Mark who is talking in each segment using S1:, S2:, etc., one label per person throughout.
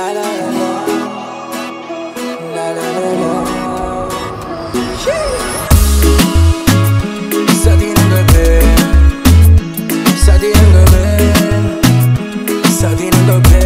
S1: La la la la, la la la la. Sa di ng gabi, sa di ng gabi, sa di ng gabi,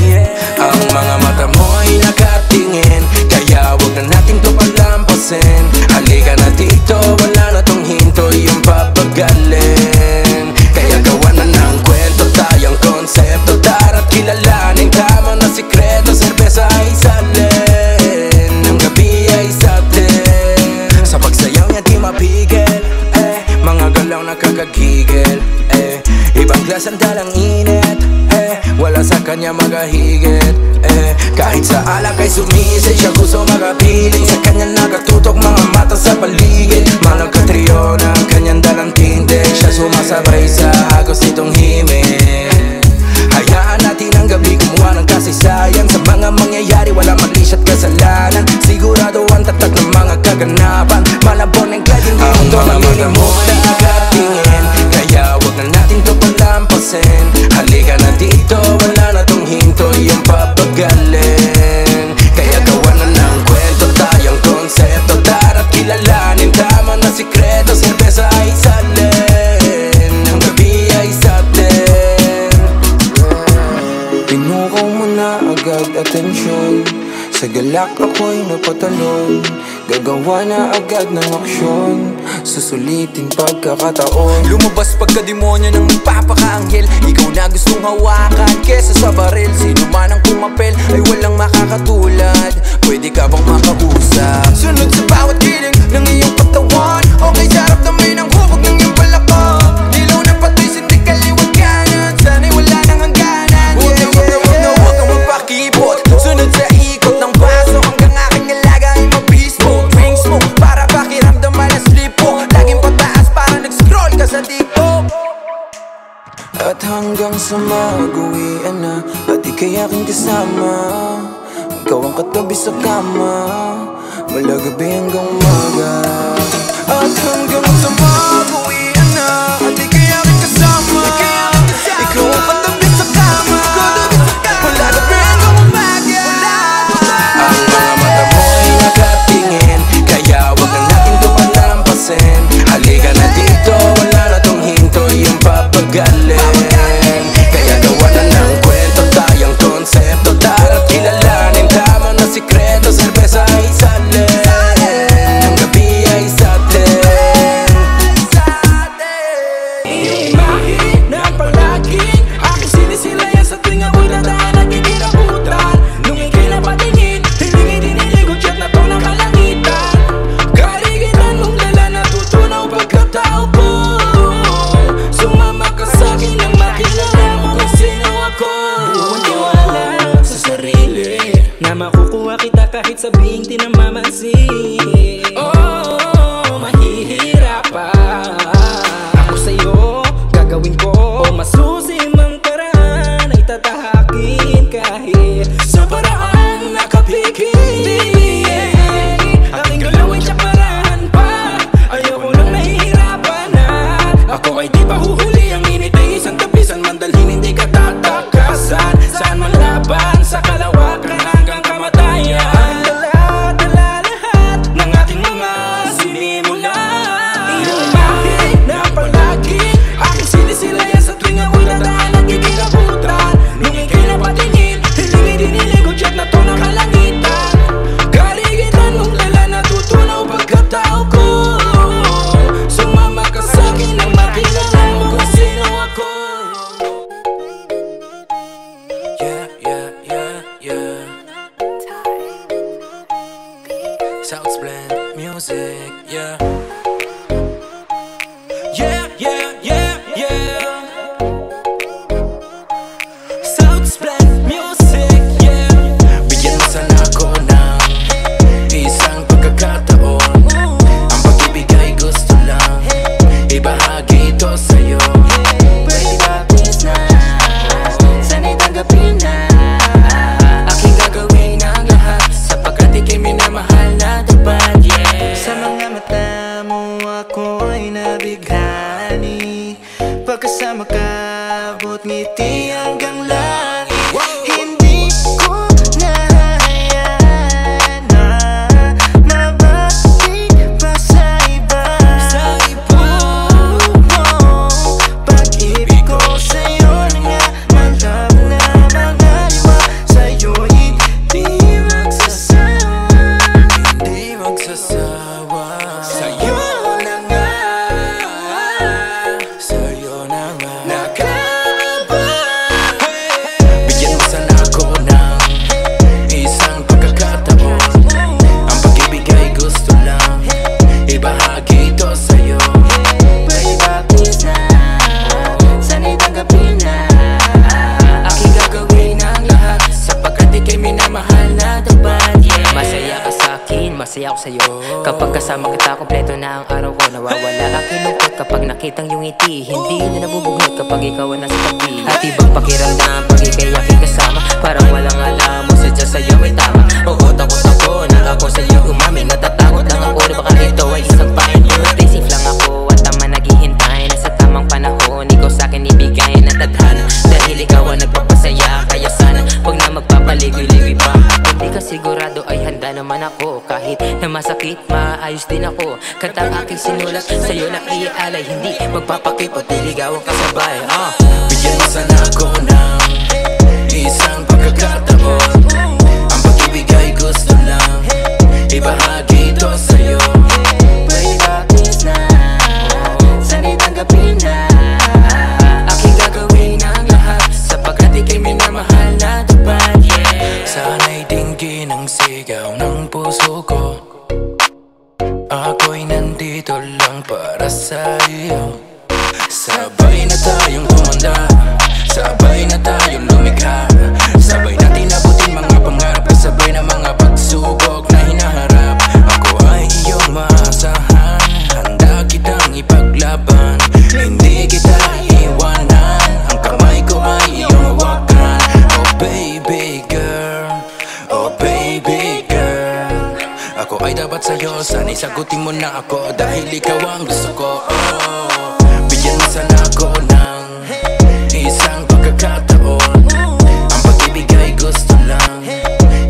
S1: yeah. Ang mga mata mo ay nakatingin, kaya wag na natin to palampasin. Halika na dito, wala na tong hinto, yung papagalin. Kaya gawa na ng kwento, tayong konsepto, darat kilalanin, tama na sikreto, serbesa ay salin, ang gabi ay sa atin. Sa pagsayaw niya di mapigil, mga galaw na kakagigil, ibang klas ang dalang init, wala sa kanya magahigit, kahit sa alak ay sumisay, siya gusto makapiling, sa kanya nakatutok mga mata sa paligid. Manang katriyo ng kanyang dalang tinte, siya sumasabay sa agos nitong himig. Hayaan natin ang gabi kumuha ng kasaysayan, sa mga mangyayari wala malis at kasalanan. Sigurado ang tatag ng mga kaganapan, malabon ang glad hindi mo to malilimutan. Nakatingin, kaya wag na natin to palampasin. Halika na dito, wala na tong hinto, yung papagalin. Kaya gawa na ng kwento, tayong konsepto, darat kilalanin, tama na sikreto, serbesa ay salin, ang gabi ay sa atin. Pinukaw mo na agad atensyon, sa galak ako'y napatalon, gagawa na agad ng aksyon, susulitin pagkakataon.
S2: Lumabas pagkademonyo ng magpapakaanghel, ikaw na gustong hawakan kesa sa baril. Sino man ang kumapel ay walang makakatulad, pwede ka bang makausap? Sunod sa bawat kiling ng iyong katawan, okay sarap damay ng hubog ng iyong balakang. Ilaw na pati hindi kaliwag kanan, sana'y wala nang hangganan. Huwag kang magpakipot, sunod sa ikot ng baso, hanggang aking alaga ay mabismo. Drink smoke para pakiramdam alas lipo, laging pataas para nag-scroll ka sa TikTok.
S1: At hanggang sa mag-uwian na, at ika'y aking kasama, ikaw ang katabi sa kama, mula gabi hanggang umaga. At hanggang sa mag-uwian na, at ika'y aking kasama, ikaw ang katabi sa kama, mula gabi hanggang umaga. Ang mga mata mo ay nakatingin, kaya wag na natin to palampasin. Halika na dito, wala na tong hinto, yung papagalin. Kaya gawa na ng kwento, tayong konsepto, darat kilalanin, tama na sikreto, serbesa ay salin, ang gabi ay sa atin.
S3: Imahe na palaging aking sinisilayan sa tuwing ako'y dadaan at kikirabutan. Nung ika'y napatingin, hilingin chat na to ng kalangitan. Kaligitan mong lala, natutunaw pagkatao ko. Sumama ka sa'kin nang makilala mo kung sino ako. Buong tiwala sa sarili na makukuha kita kahit sabihing tinamamansin. Oh, mahihirapan ako sa'yo, gagawin ko masusim ang paraan, ay tatahakin kahit sa paraan nakapikit. Aking galawin siya parahan pa, ayoko nang nahihirapan na. Ako ay di pa huhuli, ang init ay isang tapisan, mandalhin hindi ka tatakasan. Saan man laban, sa kalawakan hanggang kamatayan. Ang dala-dala lahat ng aking mga sinimula. Imahe na palagi aking sinisilayan sa tuwing ako'y dadaan at kikirabutan. Nung ika'y napatingin, hilingin chat na to ng kalangitan. Kaligitan mong lala, natutunaw pagkatao ko. Sumama ka sa'kin nang makilala mo kung sino ako.
S1: Yeah, yeah, yeah, yeah. Southblend music, yeah. Yeah, yeah, yeah, yeah. Southblend music, yeah. Bigyan mo sana ako ng isang pagkakataon. Ang pag-ibig ay gusto lang ibahagi ito sa'yo.
S4: Pwede ba please na, sana'y tanggapin na.
S1: Aking gagawin ang lahat, sapagkat ika'y minamahal na tapat, yeah.
S4: Sa mga mata masaya ako sa'yo. Kapag kasama kita, kompleto na ang araw ko. Nawawala aking lungkot kapag nakitang yung ngiti. Hindi na nabubugnot kapag ikaw ang nasa tabi. At ibang pakiramdam pag ika'y aking kasama. Parang walang alam mo, sadya sa'yo may tama. Oo, takot ako na ako sa'yo umamin. Natatakot lang ako na baka ito ay isang pahinute. Safe lang ako at tama naghihintay na sa tamang panahon ikaw sa'kin ibigay ng tadhana. Dahil ikaw ang nagpapasaya, kaya sana huwag na magpapaligoy-ligoy pa. Hindi ka sigurado ay handa naman ako. Kahit na masakit, maayos din ako. Kantang aking sinulat, sa'yo na iaalay. Hindi magpapakipot, niligawan ka sabay.
S1: Bigyan mo sana ako ng isang pagkakataon. Ang pag-ibig ay gusto lang ibahagi ito sa'yo.
S4: Baby, please na, sana'y tanggapin na. Aking gagawin ang lahat sapagkat ika'y minamahal na tapat.
S1: Sana'y dinggin ang sigaw ng puso ko. Ako'y nandito lang para sa iyo. Sabay na tayong tumanda, sabay na tayong lumikha. Sabay natin abutin mga pangarap, kasabay na mga pagsubok na hinaharap. Ako ay iyong maasahan, handa kitang ipaglaban. Hindi kita iiwanan, ang kamay ko ay iyong hawakan. Oh baby girl, oh baby girl. Ako ay dapat sa'yo, sana'y sagutin mo na ako. Dahil ikaw ang gusto ko. Bigyan mo sana ako ng isang pagkakataon. Ang pag-ibig ay gusto lang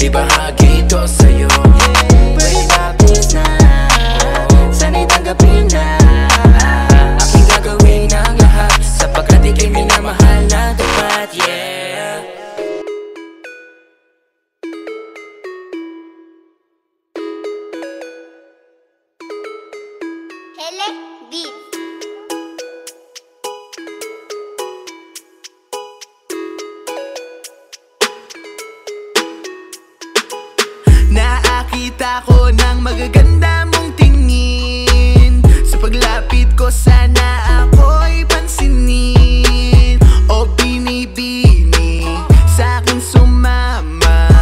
S1: ibahagi ito sa'yo.
S4: Baby, please na, sana'y tanggapin na. Aking gagawin ang lahat sapagkat ika'y minamahal na tapat. Yeah.
S5: Hele Beat.
S3: Nakita ko ng magaganda mong tingin. Sa paglapit ko sana ako'y pansinin. O binibini sa'kin sumama.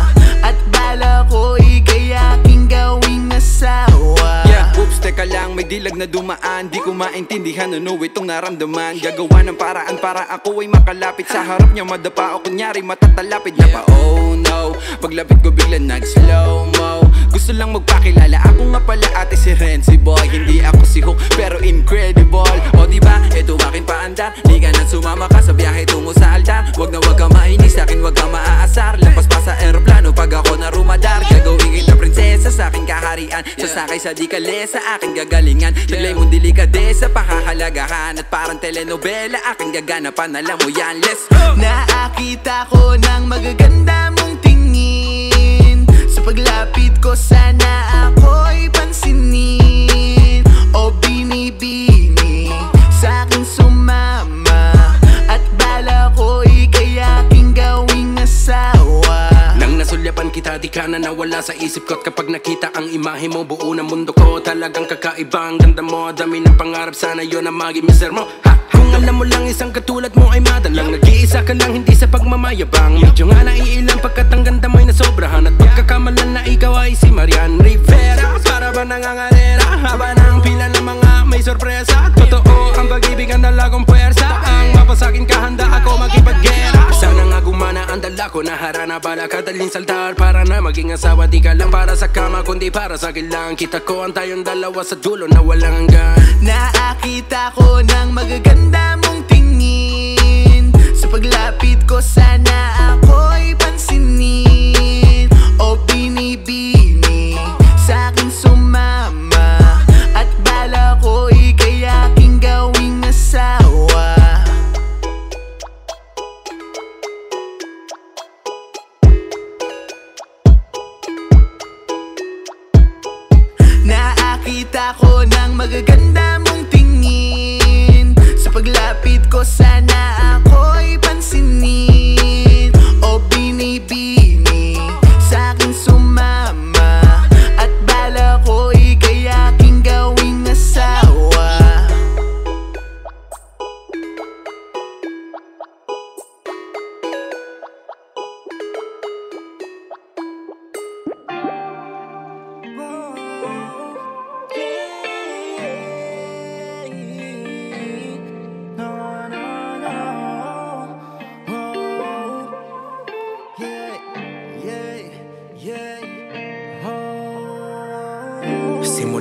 S3: At bala ko'y kaya aking gawing asawa.
S2: Oops, teka lang, may dilag na dumaan. Di ko maintindihan ano itong naramdaman. Gagawa ng paraan para ako ay makalapit sa harap niya, madapa o kunyari matatalapid na pa. Oh no, paglapit ko bigla nag-slow-mo. Gusto lang magpakilala, ako nga pala ate si Renzi boy. Hindi ako si Hook pero incredible. O diba, eto aking paandar. Di ka na sumama ka sa biyahe tungo sa altar. Wag na wag ka mainis, sa'kin wag ka maaasar. Lampas pa sa aeroplano pag ako na rumadar. Gagawin kita prinsesa sa aking kaharian. Sasakay sa dikale sa aking gagalingan. Taglay mong delikadesa, pahahalagahan. At parang telenovela, aking gaganapan. Alam mo yan, let's go!
S3: Nakita ko ng magaganda mong tingin. Sa paglapit ko sana ako'y pansinin. O binibini sa'kin sumama. At bala ko'y kaya aking gawing asawa.
S1: Nang nasulyapan kita, di ka na nawala sa isip ko. At kapag nakita ang imahe mo, buo na mundo ko. Talagang kakaiba ang ganda mo, dami ng pangarap, sana yun ang maging mister mo. Kung alam mo lang isang katulad mo ay madalang. Nag-iisa ka lang, hindi sa pagmamayabang. Medyo nga naiilang pagkat ang ganda mo'y nasobrahan. At pagkakamalan na ikaw ay si Marian Rivera. Para ba nangangarera, haba ng pila ng mga may sorpresa. Totoo ang pag-ibig, ang dalagong puwersa. Ang mapasakin ka, handa ako makipaggera. Sana nga gumana ang dala ko, naharana bala ka dalhin sa altar. Para na maging asawa, di ka lang para sa kama, kundi para sa akin lang. Kita ko ang tayong dalawa sa dulo na walang hanggan.
S3: Nakita ko ng magaganda mong tingin. Sa paglapit ko sana ako'y pansinin. O binibini sa'kin sumama. At bala ko'y kaya aking gawing asawa. Nakita ko ng magaganda mong tingin. Sa paglapit ko sana ako'y pansinin. O binibini sa'kin sumama. At bala ko'y kaya aking gawing asawa.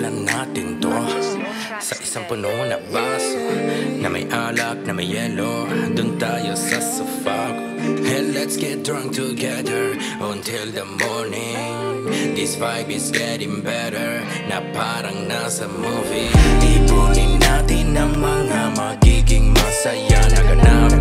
S1: na natin to sa isang puno na baso na may alak, na may yelo. Doon tayo sa sofa. And let's get drunk together until the morning. This vibe is getting better, na parang nasa movie. Ipunin natin ang mga magiging masaya na ganap.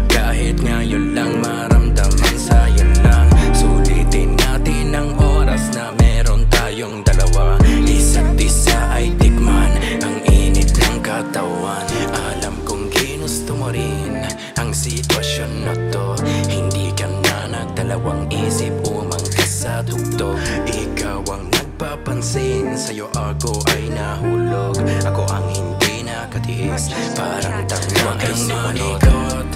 S1: Kahit ngayon lang maramdaman saya lang. Sulitin natin ang oras na meron tayong dalawa. Isa't isa ay tikman ang init ng katawan. Alam kong ginusto mo rin ang sitwasyon na to. Hindi ka na nagdalawang isip umangka sa tugtog. Ikaw ang nagpapansin, sa'yo ako ay nahulog. Ako ang hindi nakatiis, parang tanga ay malikot.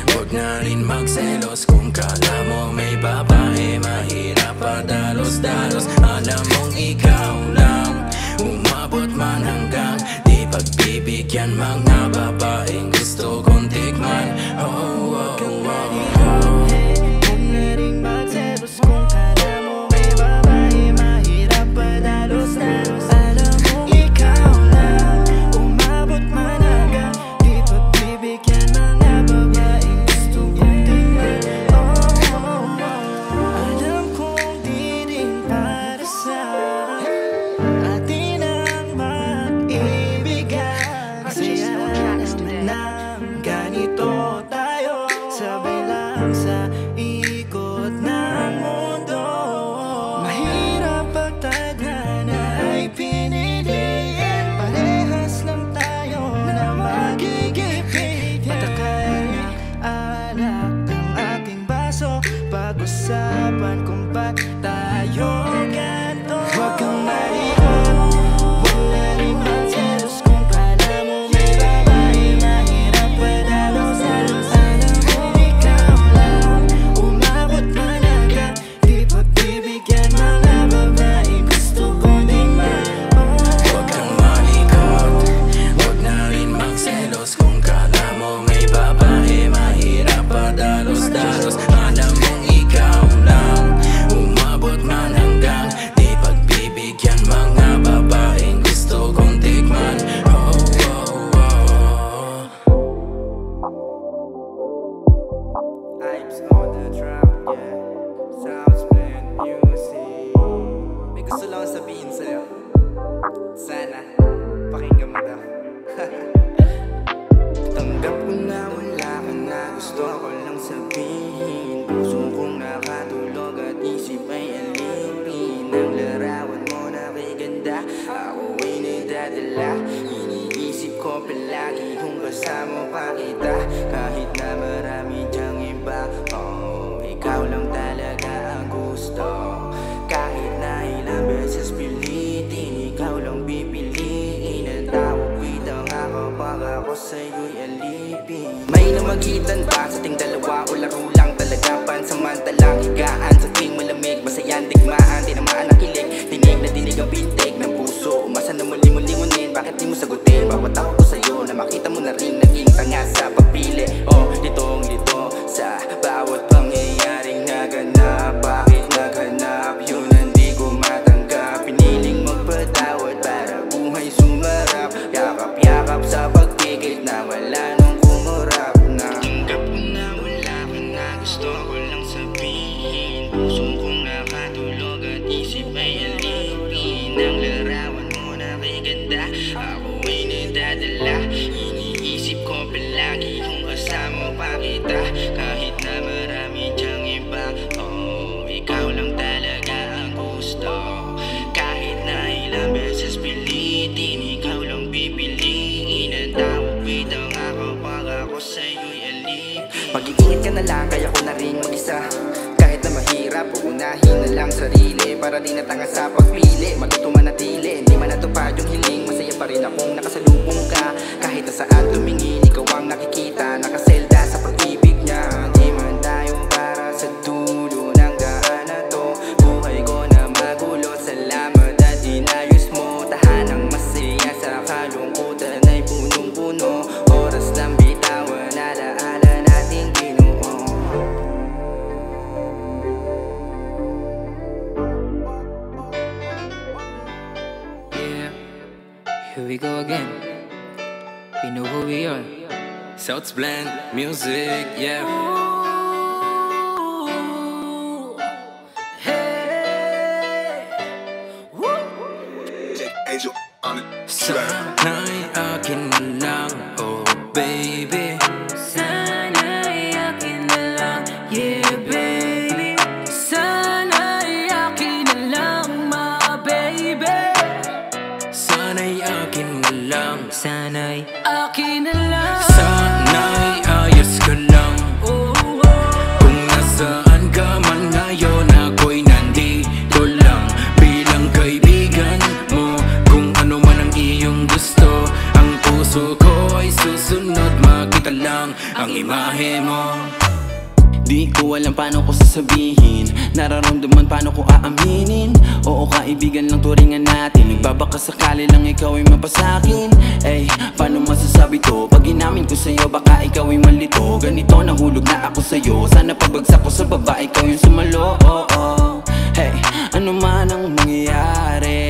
S1: Huwag na rin magselos kung kala mo may babae. Mahirap padalos-dalos. Alam mong ikaw lang umabot man hanggang di pagbibigyan mga babaeng gusto kong tikman. Oh, oh, oh, oh.
S3: Huwag na rin magselos kung kala mo may babae. Mahirap padalos-dalos. Alam mong ikaw lang umabot man hanggang di pagbibigyan mga babaeng gusto kong tingnan. Oh, oh, oh. Alam kong di rin para sa atin ang mag-ibigan. Masaya naman ganito tayo, sabay lang sa ikot ng mundo. Mahirap pagtadhana ay piniliin. Parehas lang tayo na magigipit. Matakay alak ang aking baso. Pag-usapan kung ba't tayo ganito. Huwag kang malikot, huwag na rin magselos kung kala mo may babae. Mahirap padalos-dalos. Alam mo ikaw lang umabot man hanggang di pagbibigyan mga babaeng gusto kong tingnan.
S1: Huwag kang malikot, huwag na rin magselos kung kala mo may babae. Mahirap padalos-dalos. Alam mong ikaw lang umabot man hanggang di pagbibigyan mga babaeng gusto kong tikman. Oh, oh, oh.
S3: Vibes on the drum, yeah. Sounds blend music. May gusto lang akong sabihin sa'yo. Sana pakinggan mo daw. Tanggap ko na wala ka na, gusto ko lang sabihin. Puso kong nakatulog at isip ay alipin. Ang larawan mo na kay ganda, ako ay nadadala. Iniisip ko palagi kung kasama pa kita. Kahit na marami dyang iba, oh, ikaw lang talaga ang gusto. Kahit na ilang beses pilitin, ikaw lang pipiliin. Ang tawag bitang ako pag ako sa'yo'y alipin. May namagitan pa sa ting dalawa o laro lang talaga. Pansamantalang higaan sa ting malamig, masayang digmaan. Tinamaan ang kilig, dinig na dinig ang pintig ng puso. Umasa na muli-muli-munin, bakit di mo sagutin? Bawat ako ko sa'yo na makita mo na rin naging tanga sa pagpili. Oh, litong-lito sa bawat pangyayaring naganap. Bakit naghanap? Yun ang di ko matanggap. Piniling magpatawad para buhay sumarap. Yakap-yakap sa pagpigil na wala nung kumurap na. Tanggap ko na wala ka na, gusto ko lang sabihin. Puso kong nakatulog at isip ay alipin. Ang larawan mo na kay ganda, ako ay nadadala. Iniisip ko palagi kung kasama pa kita. Kahit na marami dyang iba, oh, ikaw lang talaga ang gusto. Kahit na ilang beses pilitin, ikaw lang pipiliin. Ang tawag bitang ako pag ako sa'yo'y alipin. Mag-iingat ka na lang, kaya ko na rin mag-isa. Kahit na mahirap, uunahin na lang sarili. Para di natanga sa pagpili, matuto manatili. Hindi man natupad yung hiling, masaya pa rin akong nakasalubong ka. Kahit na saan tumingin, ikaw ang nakikita. Nakaselda sa pag-ibig niya. Di man tayo para sa dulo ng daan na to. Buhay ko na magulo, salamat at inayos mo. Tahanang masaya sa kalungkutan ay punong-puno. Oras lang bitawan, alaala nating Ginoo. Yeah.
S4: we go again. We know who we are.
S1: South's Blend Music, yeah.
S5: Angel on it.
S1: Sana'y akin na lang, oh baby.
S4: Sana'y akin na lang, yeah baby. Sana'y akin na lang, my baby.
S1: Sana'y akin na lang.
S4: Sana'y akin na lang.
S1: Sana'y ayos ka lang. Kung nasaan ka man ngayon, ako'y nandito lang bilang kaibigan mo. Kung ano man ang iyong gusto, ang puso ko ay susunod. Makita lang ang imahe mo.
S2: Di ko alam paano ko sasabihin, nararamdaman paano ko aaminin. Oo, kaibigan lang turingan natin. Nagbabaka sakali lang ikaw ay mapasakin. Ay, paano masasabi to? Pag inamin ko sa'yo, baka ikaw ay malito. Ganito, nahulog na ako sa'yo. Sana pagbagsak ko sa baba, ikaw yung sumalo. Hey, ano man ang mangyayari,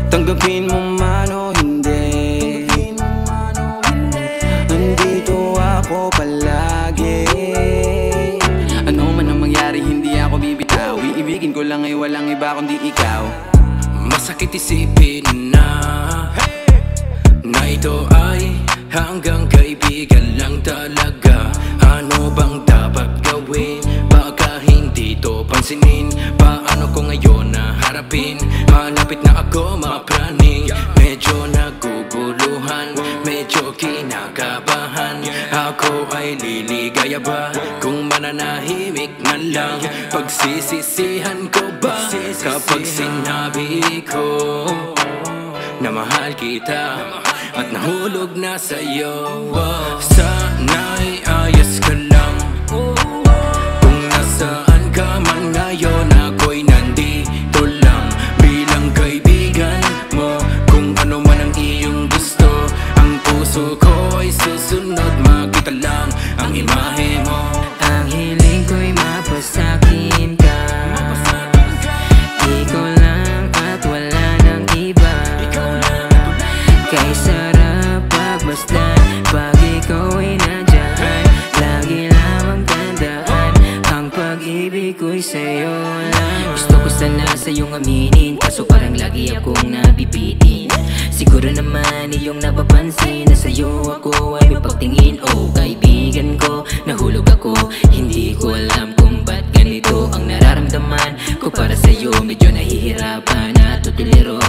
S2: tanggapin mo man o hindi, nandito ako palagi. Ano man ang mangyari, hindi ako bibitaw. Iibigin ko lang ay walang iba kundi ikaw.
S1: Masakit isipin na ito ay hanggang kaibigan lang talaga. Ano bang dapat gawin? Baka hindi to pansinin. Paano ko ngayon na harapin? Malapit na ako mapraning. Medyo naguguluhan, medyo kinakabahan. Ako ay liligaya ba kung mananahimik na lang? Pagsisisihan ko ba kapag sinabi ko na mahal kita at nahulog na sa'yo? Sana'y ayos ka lang. Kung nasaan ka man ngayon, ako'y nandito lang bilang kaibigan mo. Kung ano man ang iyong gusto, ang puso ko ay susunod. Makita lang ang imahe mo.
S4: Ang hiling ko'y mapasakin ka. Ikaw lang at wala nang iba. Kay sarap pagmasdan pag ikaw ay nandyan. Lagi lamang tandaan, ang pag-ibig ko'y sa'yo lang. Gusto ko sana sa'yong aminin, kaso parang lagi akong nabibitin. Siguro naman iyong napapansin na sa'yo ako ay may pagtingin. Oh kaibigan ko, nahulog ako. Hindi ko alam kung ba't ganito ang nararamdaman ko para sa'yo. Medyo nahihirapan at tutuliro.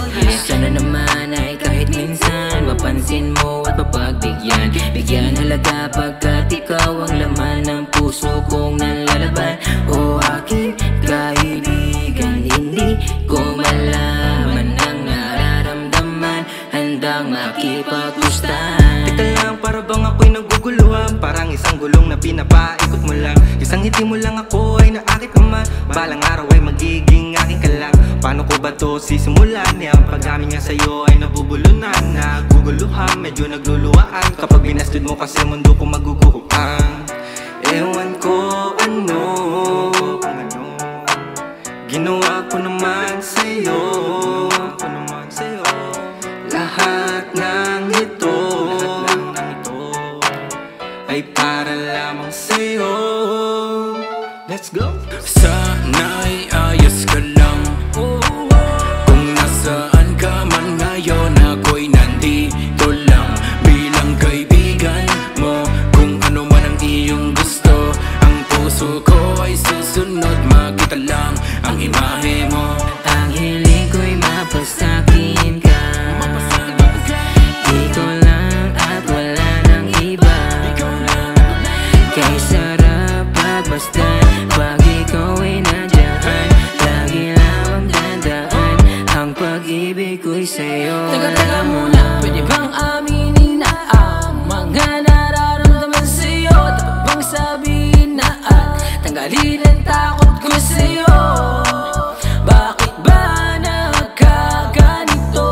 S4: Sana naman ay kahit minsan mapansin mo at mapagbigyan. Bigyan halaga pagkat ikaw ang laman ng puso kong nalalaban. O aking kaibigan, hindi ko malaman ang nararamdaman. Handang makipaggustahan.
S3: Teka lang, para bang ako'y naguguluhan. Parang isang gulong na pinapaikot mo lang. Isang ngiti mo lang ako ay naakit naman. Balang araw ay magiging aking ka lang. Paano ko ba to sisimulan? Ang pag-amin nga sa'yo ay nabubulunan. Naguguluhan, medyo nagluluwaan. Kapag binastid mo kasi mundo ko maguguhuan. Ewan ko ano ginawa ko naman sa'yo. Lahat ng ito ay para lamang sa'yo. Let's go!
S1: Sana'y ayos ka lang. Kung nasaan ka man ngayon, ako'y nandito lang bilang kaibigan mo. Kung ano man ang iyong gusto, ang puso ko ay susunod. Makita lang ang imahe mo.
S4: Ang hiling ko'y mapasakin ka. Ikaw lang at wala nang iba. Kay sarap pagmasdan pag ikaw ay nandyan. Lagi lamang tandaan, ang pag-ibig ko'y sa'yo.
S3: Teka muna, pwede bang aminin na ang mga nararamdaman sa'yo? Dapat bang sabihin na at tanggalin ang takot ko sa'yo? Bakit ba nagkaganito?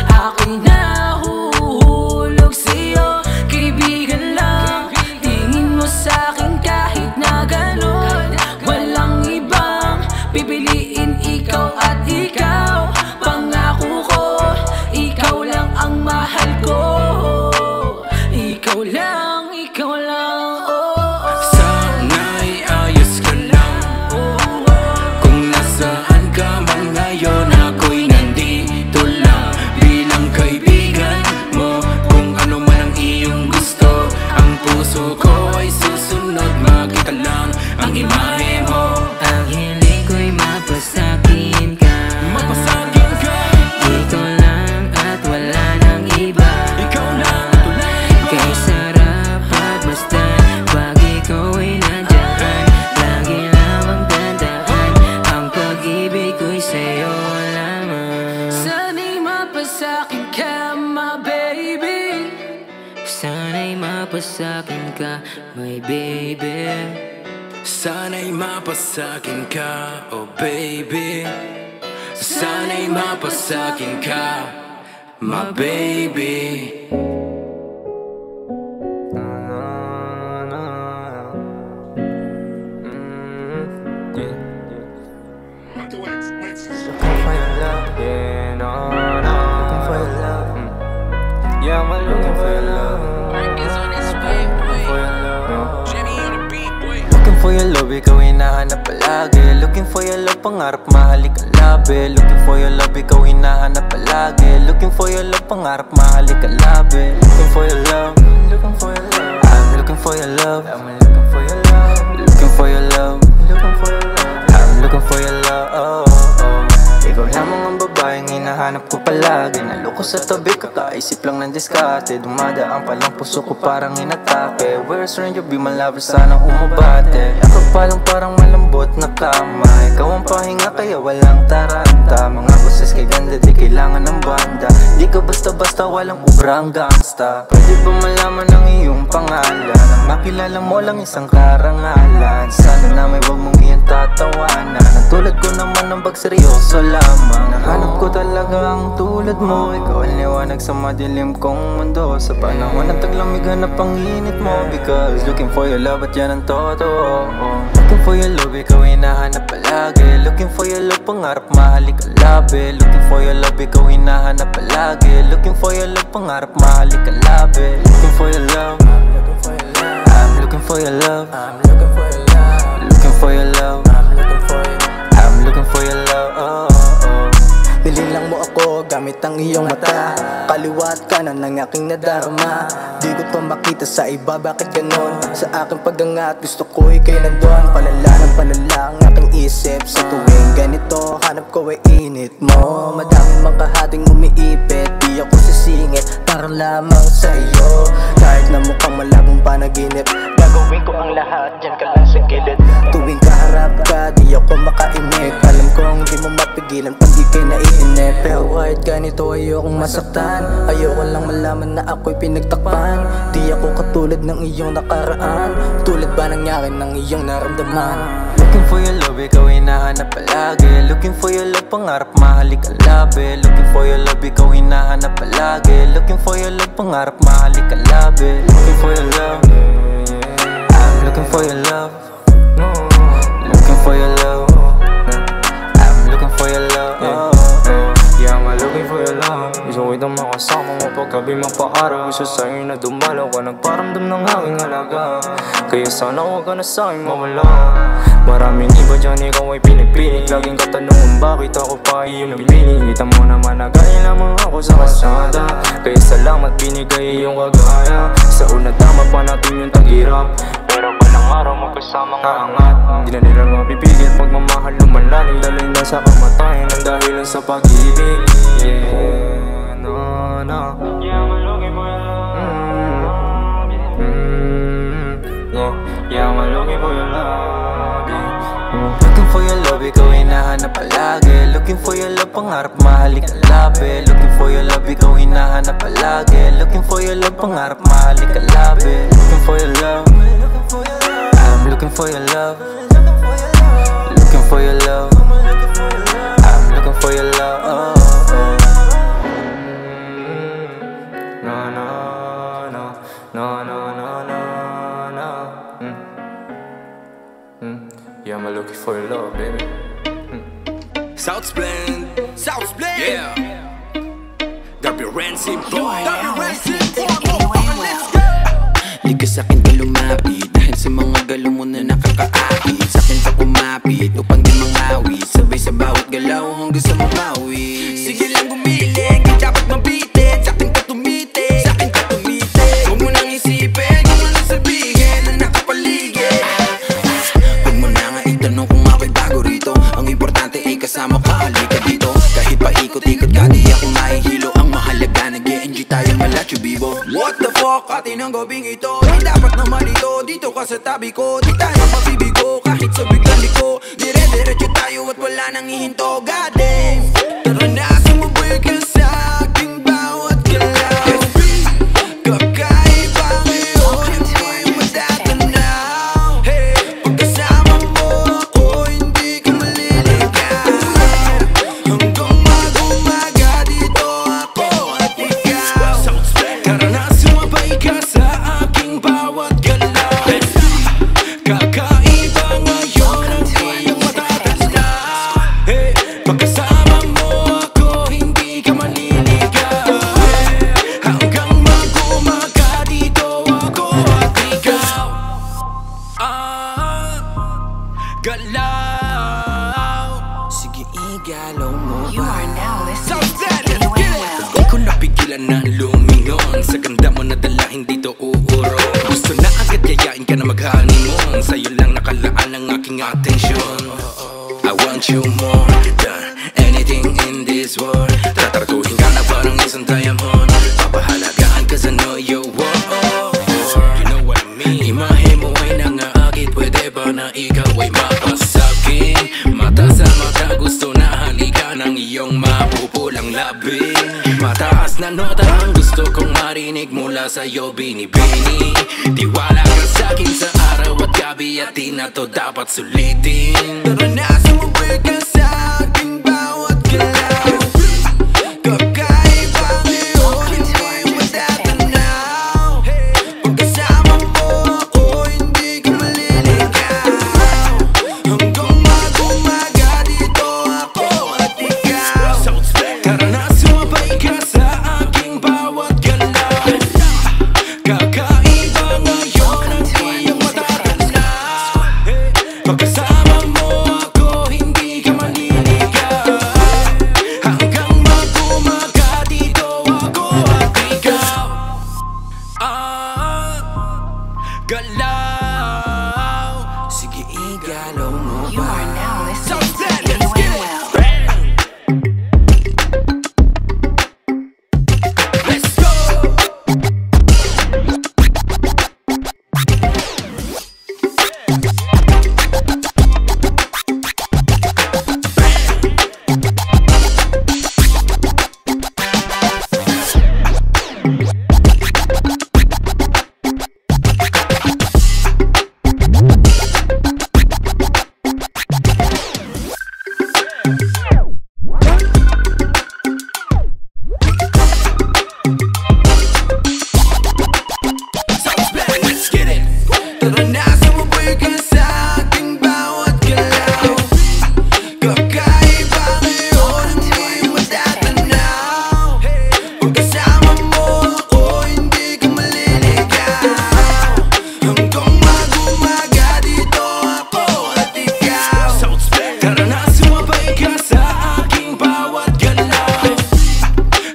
S3: Ako'y nahuhulog sa'yo. Kaibigan lang, tingin mo sa'kin kahit na ganon. Walang ibang pipiliin, ikaw at ikaw. Pangako ko ang imahe mo.
S4: Ang hiling ko'y mapasakin ka.
S3: Mapasakin ka.
S4: Ikaw lang at wala nang iba.
S3: Ikaw lang at wala iba.
S4: Kay sarap at basta pag ikaw ay nandyan, lagi lamang tandaan, ang pag-ibig ko'y sa'yo lamang.
S3: Sana'y mapasakin ka, my baby.
S4: Sana'y mapasakin ka, my baby.
S1: Sana'y mapasakin ka, oh baby. Sana'y mapasakin ka, my baby.
S2: Looking for your love, yeah, no, no. Looking for your love, yeah, I'm looking for your love. Looking for your love, looking for your love, ikaw hinahanap palagi. Looking for your love, pangarap mahalik ang labi. Looking for your love, ikaw hinahanap palagi. Looking for your love, pangarap mahalik ang labi. Looking for your love, looking for your love. I'm looking for your love, I'm looking for your love. Looking for your love, looking for your love. I'm looking for your love, oh, oh. Ikaw lamang ang babaeng hinahanap ko palagi. Naloko sa tabi, kakaisip lang ng diskarte. Dumadaan pa lang puso ko parang inatake. We're a stranger, be my lover, sanang umabate. Ako pa lang parang malambot na kamay. Ikaw ang pahinga kaya walang taranta. Mga boses kay ganda, di kailangan ng banda. Di ka basta-basta, walang ubrang gangsta. Pwede ba malaman ang iyong pangalan? Ang makilala mo lang isang karangalan. Sana na may wag mong iyong tatawanan. Ang tulad ko naman ng bagseryoso lamang. Nahanap ko talaga ang tulad mo. Ikaw ang liwanag sa madilim kong mundo. Sa panahon ng taglamig hanap ang init mo. Because looking for your love at yan ang totoo. Looking for your love, ikaw hinahanap palagi. Looking for your love, pangarap mahalik ang labi. Looking for your love, ikaw hinahanap palagi. Looking for your love, pangarap mahalik ang labi. Looking for your love, I'm looking for your love. I'm looking for your love. Looking for your love, I'm looking for your love. I'm looking for your love, oh, oh.
S5: Nilinlang mo ako gamit ang iyong mata. Kaliwa at kanan ng aking nadarama. Di ko to makita sa iba, bakit ganon? Sa aking pagangat gusto ko ikay nandun. Palala ng palala ang aking isip. Sa tuwing ganito hanap ko ay init mo. Madaming mga kahating umiipit. Di ako sisingit para lamang sa iyo. Kahit na mukhang malabong panaginip, gagawin ko ang lahat, dyan ka lang sa gilid. Tuwing kaharap ka, di ako makaimik. Alam kong di mo mapigilan pag di kayo naiinip. Pero kahit ganito ayokong masaktan. Ayoko lang malaman na ako'y pinagtakpan. Di ako katulad ng iyong nakaraan. Tulad ba nangyari ng iyong naramdaman?
S2: Looking for your love, ikaw hinahanap palagi. Looking for your love, pangarap mahalik ang labi. Looking for your love, ikaw hinahanap palagi. Looking for your love, pangarap mahalik ang labi. Looking for your love, I'm looking for your love. Looking for your love, I'm looking for your love, oh, oh. Yeah, I'm looking for your love. Gusto ko itong makasama mo paggabi mapaaral. Gusto sa'yo na dumalaw ka, nagparamdam ng aking halaga. Kaya sana huwag ka na sa'king mawala. Maraming iba dyan, ikaw ay pinipilit. Laging katanungan bakit ako pa iyong pinili. Kita mo naman na galing lamang ako sa kasada. Kaya salamat binigay iyong kagaya. Sa una tama pa natin yung tag-hirap. Pero balang araw magkasamang aangat. Di na nila mapipigil pagmamahal lumalalim. Laloy na sa kamatayan ng dahilan sa pag-ibig. Yeah, no, no. Yeah, I'm looking for your love. Yeah, I'm looking for your love. Looking for your love, ikaw hinahanap palagi. Looking for your love, pangarap mahalik ang labi. Looking for your love, ikaw hinahanap palagi. Looking for your love, pangarap mahalik ang labi. Looking for your love, I'm looking for your love. Looking for your love, I'm looking for your love, oh, oh. No, no, no, no, no, no, no, no. Yeah, I'm looking for your love, baby.
S1: Southblend, yeah. W Rancy boy, W Rancy boy, let's go.
S6: Di ka sa'kin ka lumapit dahil sa mga galaw mo na nakakaakit. Sa'kin ka kumapit upang di mangawi. Sabay sa bawat galaw hanggang sa mamawi. Sige lang gumiling, di dapat mabitin. Sa'kin ka tumitin, sa'kin ka tumitin. Huwag mo nang isipin, huwag mo nang sabihin na nakapaligid. Huwag mo tanong kung ako'y bago rito. Ang importante ay kasama ka, halika dito. Kahit paikot-ikot ka, di ako mahihilo. Ang mahalaga, nag-e-enjoy tayo malacho bibo. What the fuck, atin ang gabing ito. Di dapat na malito, dito ka sa tabi ko. Di tayo mabibigo, kahit sa biglang liko. Dire-diretso tayo at wala nang hihinto. God damn, tara na, sumubay ka sa aking bawat galaw. Kakaiba ngayon, hindi matatanaw. Pagkasama mo ako, hindi ka maliligaw. Hanggang mag-umaga, dito ako at ikaw.
S1: Tara na, sumabay ka sa aking bawat galaw. Kakaiba ngayon ang iyong matatanaw. Pagkasama mo ako, hindi ka maliligaw. Hanggang mag-umaga, dito ako at ikaw. Galaw.
S6: Sige, igalaw mo
S7: You
S6: ba?
S7: are now listening to
S1: Let's
S7: Amy
S1: get
S7: Well.
S1: it. Di ko napigilan na lumingon sa ganda mo na dalahin dito uuro. Gusto na agad yayain ka na mag-honeymoon. Sa'yo lang nakalaan ang aking atensyon. I want you more than anything in this world. Tataratuhin ka na parang isang diamond. Papahalagaan ka sa know your worth. You know what I mean? Imahe mo ay nangaakit. Pwede ba na ikaw ay mapasakin? Mata sa mata, gusto na halika ng iyong mapupulang labi. Mataas na nota ang gusto kong marinig mula sa'yo, binibini. Tiwala ka sa'kin sa araw at gabi at di na to dapat sulitin.
S6: Tara na, sumubay ka sa aking bawat galaw. Kakaiba ngayon, hindi matatanaw. Pagkasama mo ako, hindi ka maliligaw. Hanggang mag-umaga, dito ako at ikaw.
S1: Tara na, sumabay ka sa aking bawat galaw. Kakaiba ngayon ang iyong matatanaw. Pagkasama mo ako, hindi ka maliligaw. Hanggang mag-umaga, dito ako at ikaw. Galaw.
S6: Sige, igalaw mo
S7: You
S6: ba?
S7: are now listening to Amy Well.
S1: Let's go. Let's get it.
S6: Tara na, sumubay ka sa aking bawat galaw. Kakaiba ngayon, hindi matatanaw. Pagkasama mo ako, hindi ka maliligaw. Hanggang mag-umaga, dito ako at ikaw.
S1: Tara na, sumabay ka sa aking bawat galaw.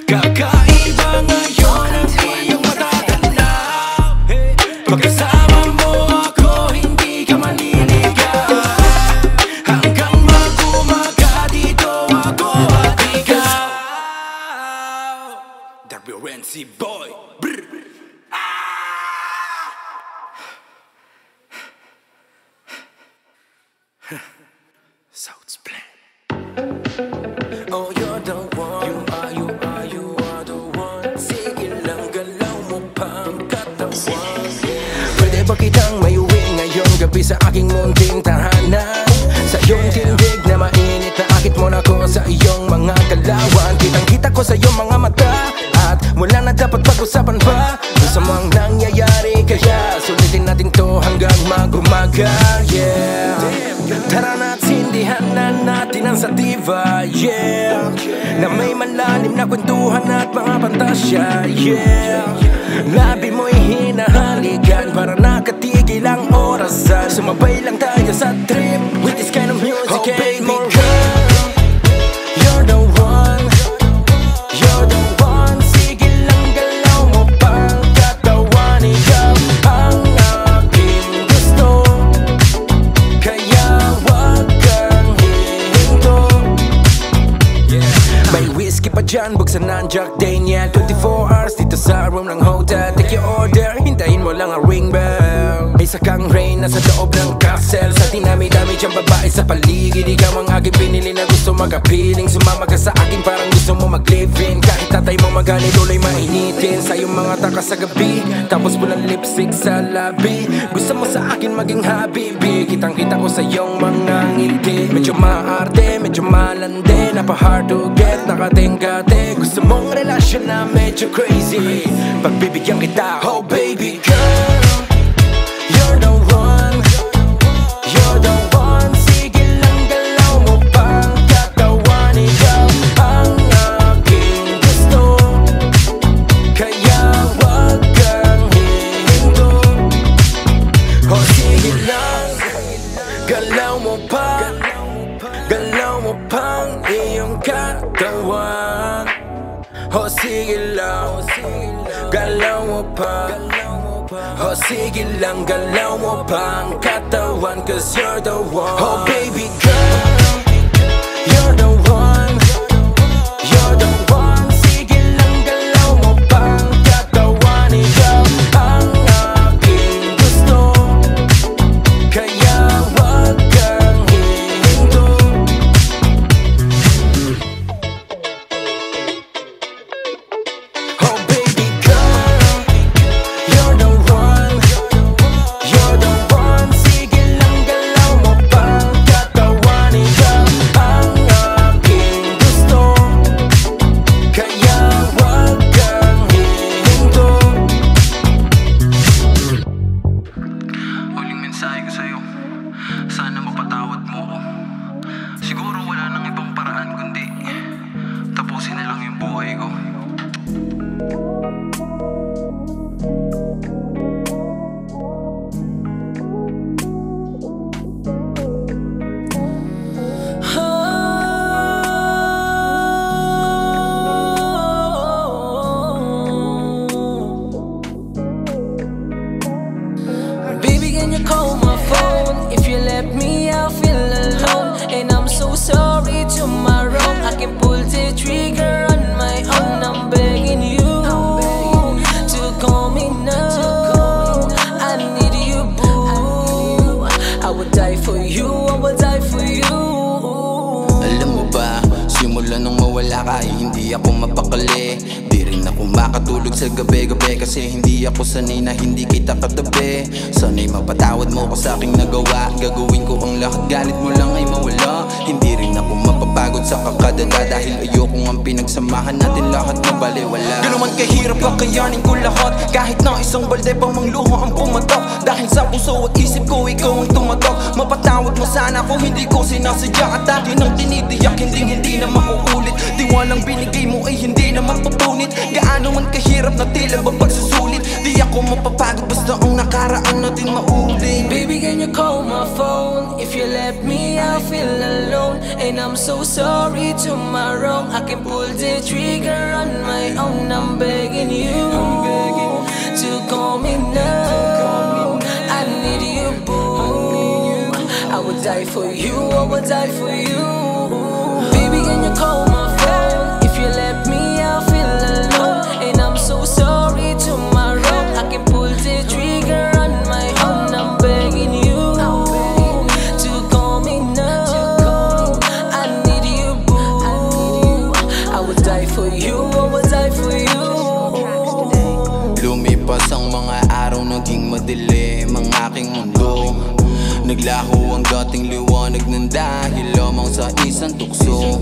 S1: Kakaiba ngayon ang iyong matatanaw. Pagkasama mo ako, hindi ka maliligaw. Hanggang mag-umaga, dito ako at ikaw. WNC boy. Brr. South's plan. Oh, you're the one. You are the one. Sige lang, galaw mo pang katawan. Pwede ba kitang mayuwi ngayong gabi sa aking munting tahanan? Sa iyong tindig na mainit na akit mo na ko sa iyong mga galawan. Kitang-kita ko sa iyong mga mata at wala na dapat pag-usapan pa. Gusto mo ang nangyayari kaya sulitin natin to hanggang mag-umaga. Yeah, tara na't sindihan na natin ang sativa. Yeah, na may malalim na kwentuhan at mga pantasya. Yeah, labi mo'y hinahalikan para nakatigil ang orasan. Sumabay lang tayo sa trip with this kind of music. Oh baby girl, you're the one. You're the one. Sige lang, galaw mo pang katawan. Ikaw ang aking gusto. Kaya wag dyan, buksan na ang Jack Daniel 24 hours dito sa room ng hotel. Take your order, hintayin mo lang ang ring bell. Isa kang rain, nasa loob ng castle. Sa dinami-dami dyan babae sa paligid. Ikaw ang aking pinili na gusto mag-appealing. Sumama ka sa akin parang gusto mo mag-live-in. Kahit tatay mo magalit, tuloy mainitin. Sa iyong mga takas sa gabi, tapos pulang lipstick sa labi. Gusto mo sa akin maging habibi. Kitang-kita ko sa iyong mga ngiti. Medyo maarte, medyo malande, napa-hard to get, nakatingkate. Gusto mong relasyon na medyo crazy. Pagbibigyan kita, oh baby girl, you're the one, you're the one. Sige lang galaw mo pang katawan. Ikaw ang aking gusto, kaya wag kang hihinto. Oh sige lang, galaw mo pa, galaw mo pang iyong katawan. Oh sige lang, galaw mo pa. Oh sige lang, galaw mo pang katawan. Cause you're the one. Oh baby girl, you're the one, you're the one. Sige lang, galaw mo pang katawan. Ikaw ang aking gusto, kaya wag kang hihinto. Oh baby girl, you're the one, you're the one. Sige lang, galaw mo pang katawan. Ikaw ang aking gusto, kaya wag kang hihinto.
S6: Huling mensahe ko sa'yo, sana mapatawad mo ko. Siguro wala nang ibang paraan kundi tapusin na lang yung buhay ko.
S3: Baby, can you call my phone? If you left me, I'll feel alone. And I'm so sorry to my wrong. I can pull the trigger on my own. I'm begging you to call me now. I need you, boo. I would die for you, I would die for you.
S6: Alam mo ba, simula nung mawala ka ay hindi ako mapakali. Di rin ako makatulog sa gabi-gabi kasi hindi ako sanay na hindi kita katabi. Sanay mapatawad mo ko sa aking nagawa. Gagawin ko ang lahat, galit mo lang ay mawala. Hindi rin ako mapapagod sa kakadada dahil ayokong ang pinagsamahan natin lahat na baliwala. Ganun man kahirap kakayanin ko lahat, kahit na isang balde pa mang luho ang pumatok. Dahil sa puso at isip ko ikaw ang tumatok. Mapatawad mo sana kung hindi ko sinasadya. At akin ang tinidiyak, hindi na makuulit. Tiwalang binigay mo ay hindi na mapupunit. Gaano man kahirap na tila ba pagsusulit. Di ako mapapagod basta ang nakaraan natin maulit.
S3: Baby, can you call my phone? If you left me, I'll feel alone. And I'm so sorry to my wrong. I can pull the trigger on my own. I'm begging you to call me now. I need you, boo. I would die for you, I would die for you. Baby, can you call my phone? If you left me, I'll feel alone. And I'm so sorry to my wrong. I can pull the trigger on my own. I'm begging you to call me now. I need you, boo. I would die for you, I would die for you.
S6: Lumipas ang mga araw, naging madilim ang aking mundo. Naglaho ang dating liwanag ng dahil lamang sa isang tukso.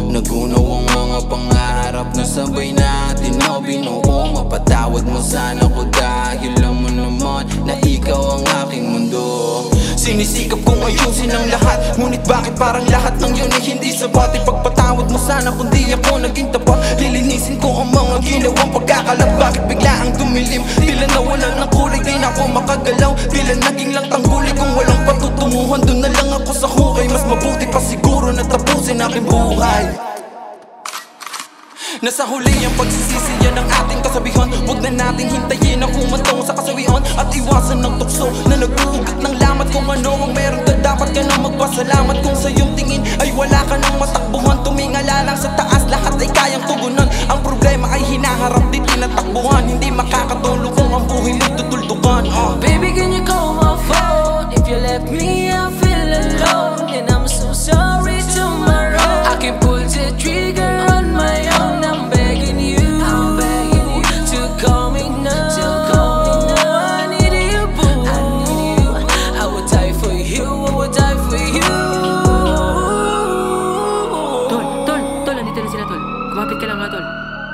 S6: Nagunaw ang mga pangarap na sabay natin na binuo. Mapatawad mo sana ko dahil alam mo naman na ikaw ang aking mundo. Sinisikap kong ayusin ang lahat, ngunit bakit parang lahat ng yun ay hindi sapat? Ipagpatawad mo sana kung di ako naging tapat. Lilinisin ko ang mga ginawang pagkakalap. Bakit bigla ang dumilim? Tila nawalan ng kulay, di na ako makagalaw. Tila naging lang tangguli kung walang patutunguhan. Doon na lang ako sa hukay. Mas mabuti pa siguro na tapusin aking buhay. Nasa huli ang pagsisisiyan ng ating kasabihan. Huwag na nating hintayin ang humantong sa kasawian at iwasan ng tukso na nag-uugat ng lamat. Kung ano ang meron ka, dapat ka nang magpasalamat. Kung sa iyong tingin ay wala ka nang matakbuhan, tumingala lang sa taas
S2: lahat ay kayang tugunan. Ang problema ay hinaharap di tinatakbuhan. Hindi makakatulong kung ang buhay nagtutuldukan.
S3: Baby, can you call my phone? If you left me, I feel alone, and I'm so sorry tomorrow. I can pull the trigger on my own. I'm begging you to call me now. I need you, boo. I would die for you. I would die for you.
S4: Tol, nandito na sila, tol. Kumapit ka lang nga, tol.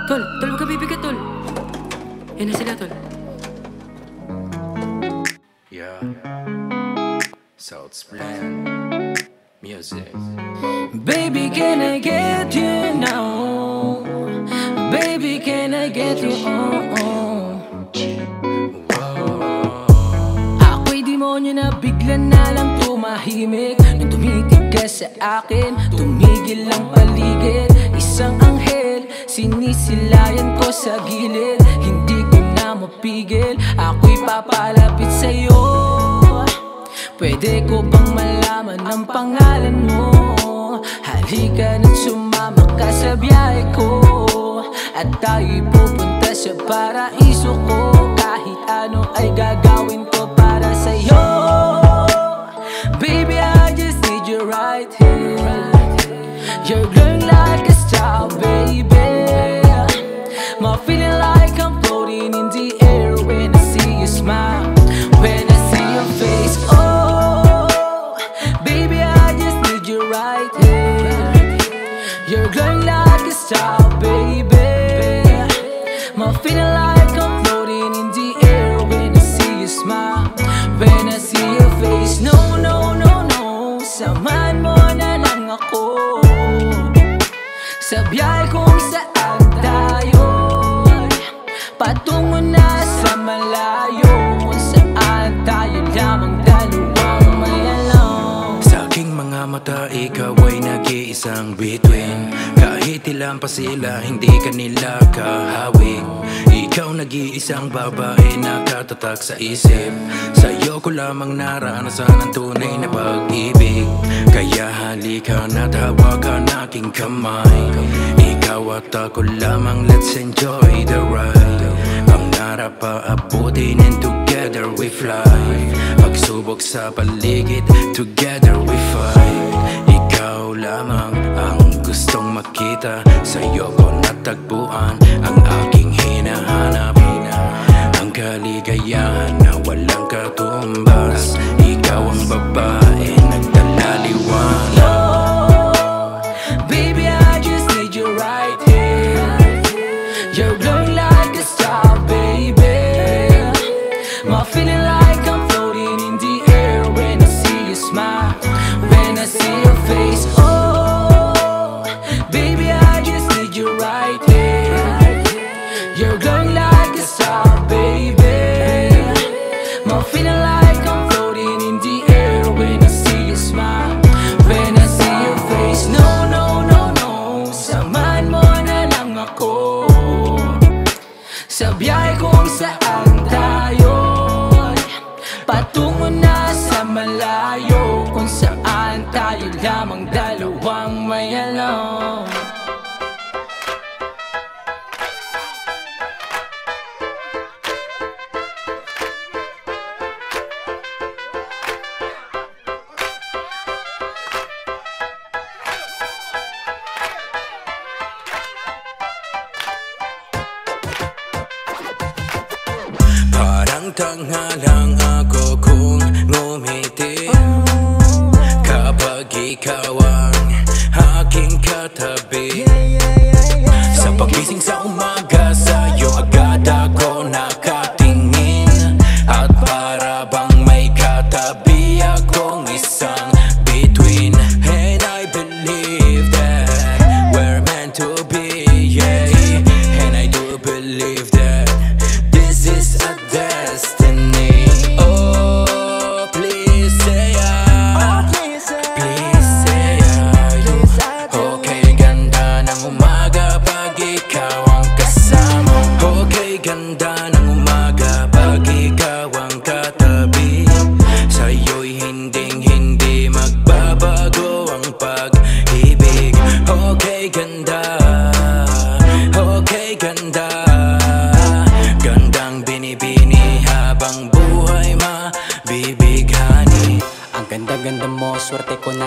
S4: Tol, huwag ka bibigat, tol. Yan na sila, tol.
S1: Yeah, South's plan music.
S3: Baby, can I get you now? Baby, can I get you? Ako'y demonyo na bigla na lang tumahimik. Nung tumitig ka sa akin, tumigil ang paligid. Isang anghel, sinisilayan ko sa gilid. Hindi ko na mapigil, ako'y papalapit sa'yo. Pwede ko bang malaman ang pangalan mo? Halika na't sumama ka sa biyahe ko, at tayo'y pupunta sa paraiso ko. Kahit ano ay gagawin ko para sa'yo. Baby, I just need you right here. You're glowing like a star, baby. My feeling like I'm floating in the air when I see you smile, when I see your face. Oh, baby, I just need you right here. You're glowing like a star, baby. My feeling like I'm floating in the air when I see you smile, when I see your face. No, samahan mo na lang ako sa biyahe kung saan tayo, patungo na sa malayo, kung saan tayo lamang dalawang may alam.
S1: Sa aking mga mata, ikaw ay nag-iisang bituin. Kahit ilan pa sila, hindi kanila kahawig. Ikaw nag-iisang babae, nakatatak sa isip. Sa'yo ko lamang naranasan ang tunay na pag-ibig. Kaya halika na't hawakan aking kamay. Ikaw at ako lamang, let's enjoy the ride. Pangarap paabutin and together we fly. Pagsubok sa paligid, together we fight. Ikaw lamang ang gustong makita. Sa'yo ko natagpuan ang aking hinahanap. Ang kaligayahan na walang katumbas. Ikaw ang babae nagdalaliwanag.
S3: Baby, I just need you right here. You're glowing like a star, baby. My feeling like I'm floating in the air when I see you smile, when I see your face. Oh, baby, I just need you right here. You're glowing like a star, baby. My feeling like I'm floating in the air when I see you smile, when I see your face. No, samahan mo na lang ako sa biyahe kung saan tayo, patungo na sa malayo, kung saan tayo lamang dalawang may alam.
S1: Parang tanga lang ako kung ngumiti kapag ikaw ang aking katabi. Sa pagising sa umaga, sa'yo agad ako nakatingin. At para bang may katabi akong isang between. And I believe that we're meant to be, yeah. And I do believe that this is a destiny.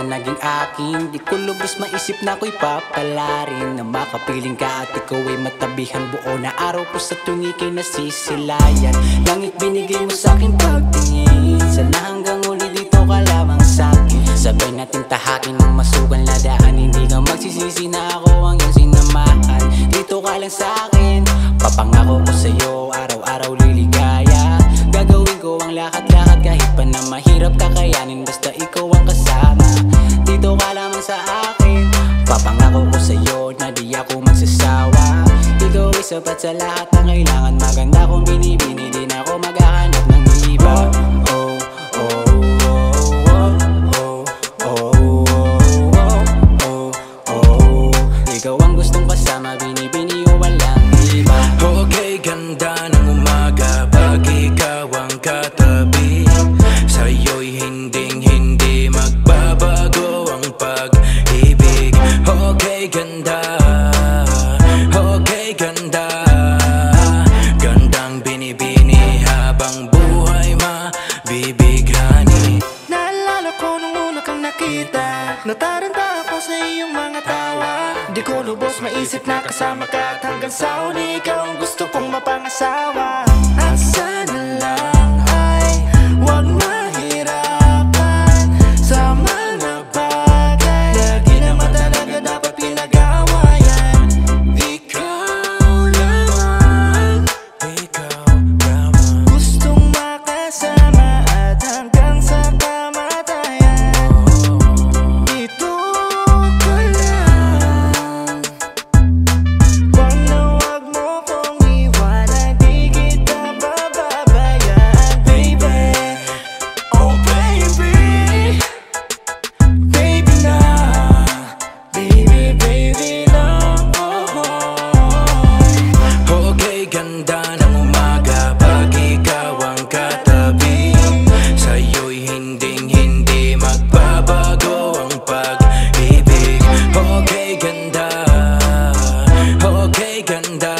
S6: naging akin. Di ko lubos maisip na ako'y papalarin, na makapiling ka at ikaw ay matabihan. Buo na araw ko sa tuwing ika'y nasisilayan. Langit binigay mo sa'kin pagtingin, sana hanggang uli dito ka lamang sa'kin. Sabay natin tahakin ng masukan ladaan, hindi ka magsisisi na ako ang iyong sinamahan. Dito ka lang sa'kin, papangako ko sa'yo, araw-araw liligaya. Gagawin ko ang lahat-lahat kahit pa na mahirap kakayanin, basta ikaw ang kasama. Dito ka lamang sa akin, papangako ko sa'yo na di ako magsasawa. Ikaw ay sapat sa lahat ng kailangan, maganda kong binibini, di na ako maghahanap ng iba. Ikaw ang gustong kasama, binibini o walang iba.
S1: Okay, ganda ng umaga pag ikaw ang katabi. Sa'yo'y hinding-hindi magbabago ang pag-ibig. Okay, ganda. Okay, ganda. Gandang binibini habang buhay mabibighani.
S3: Naalala ko nung una kang nakita, nataranta ako sa iyong mga tawa. Di ko lubos maisip na kasama ka at hanggang sa uli ikaw ang gusto kong mapangasawa. At sana lang ay huwag mahirapan sa mga bagay na di naman talaga dapat pinag-aawayan. Ikaw lamang,
S1: Ikaw lamang.
S3: gustong makasama at hanggang sa kamatayan. Ito ko lang, wag na wag mo kong iwanan, di kita pababayaan, baby. Oh baby, baby na, baby na.
S1: Okay, ganda ng umaga pag ikaw ang katabi. Sa'yo'y hinding-hindi magbabago ang pag-ibig. Okay, ganda. Okay, ganda.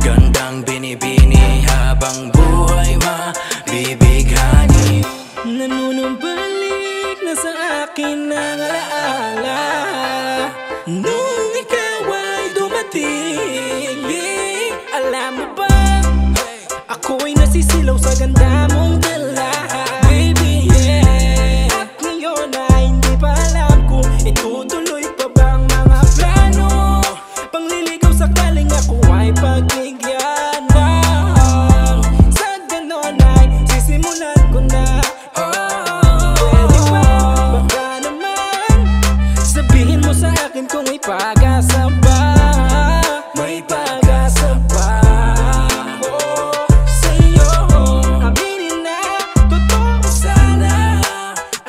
S1: Gandang binibini habang buhay mabibighani.
S3: Nanunumbalik na sa akin ang alaala nung ikaw ay dumating. Alam mo ba, ako ay nasisilaw sa ganda mong dala, baby, yeah. At ngayon ay hindi pa alam kung itutuloy pa bang mga plano. Pangliligaw sakaling ako ay pagbigyan na. Sa ganon ay sisimulan ko na. Pwede ba, baka naman sabihin mo sa akin kung may pag-asa ba. May pag-asa ba sa'yo? Aminin na totoo sana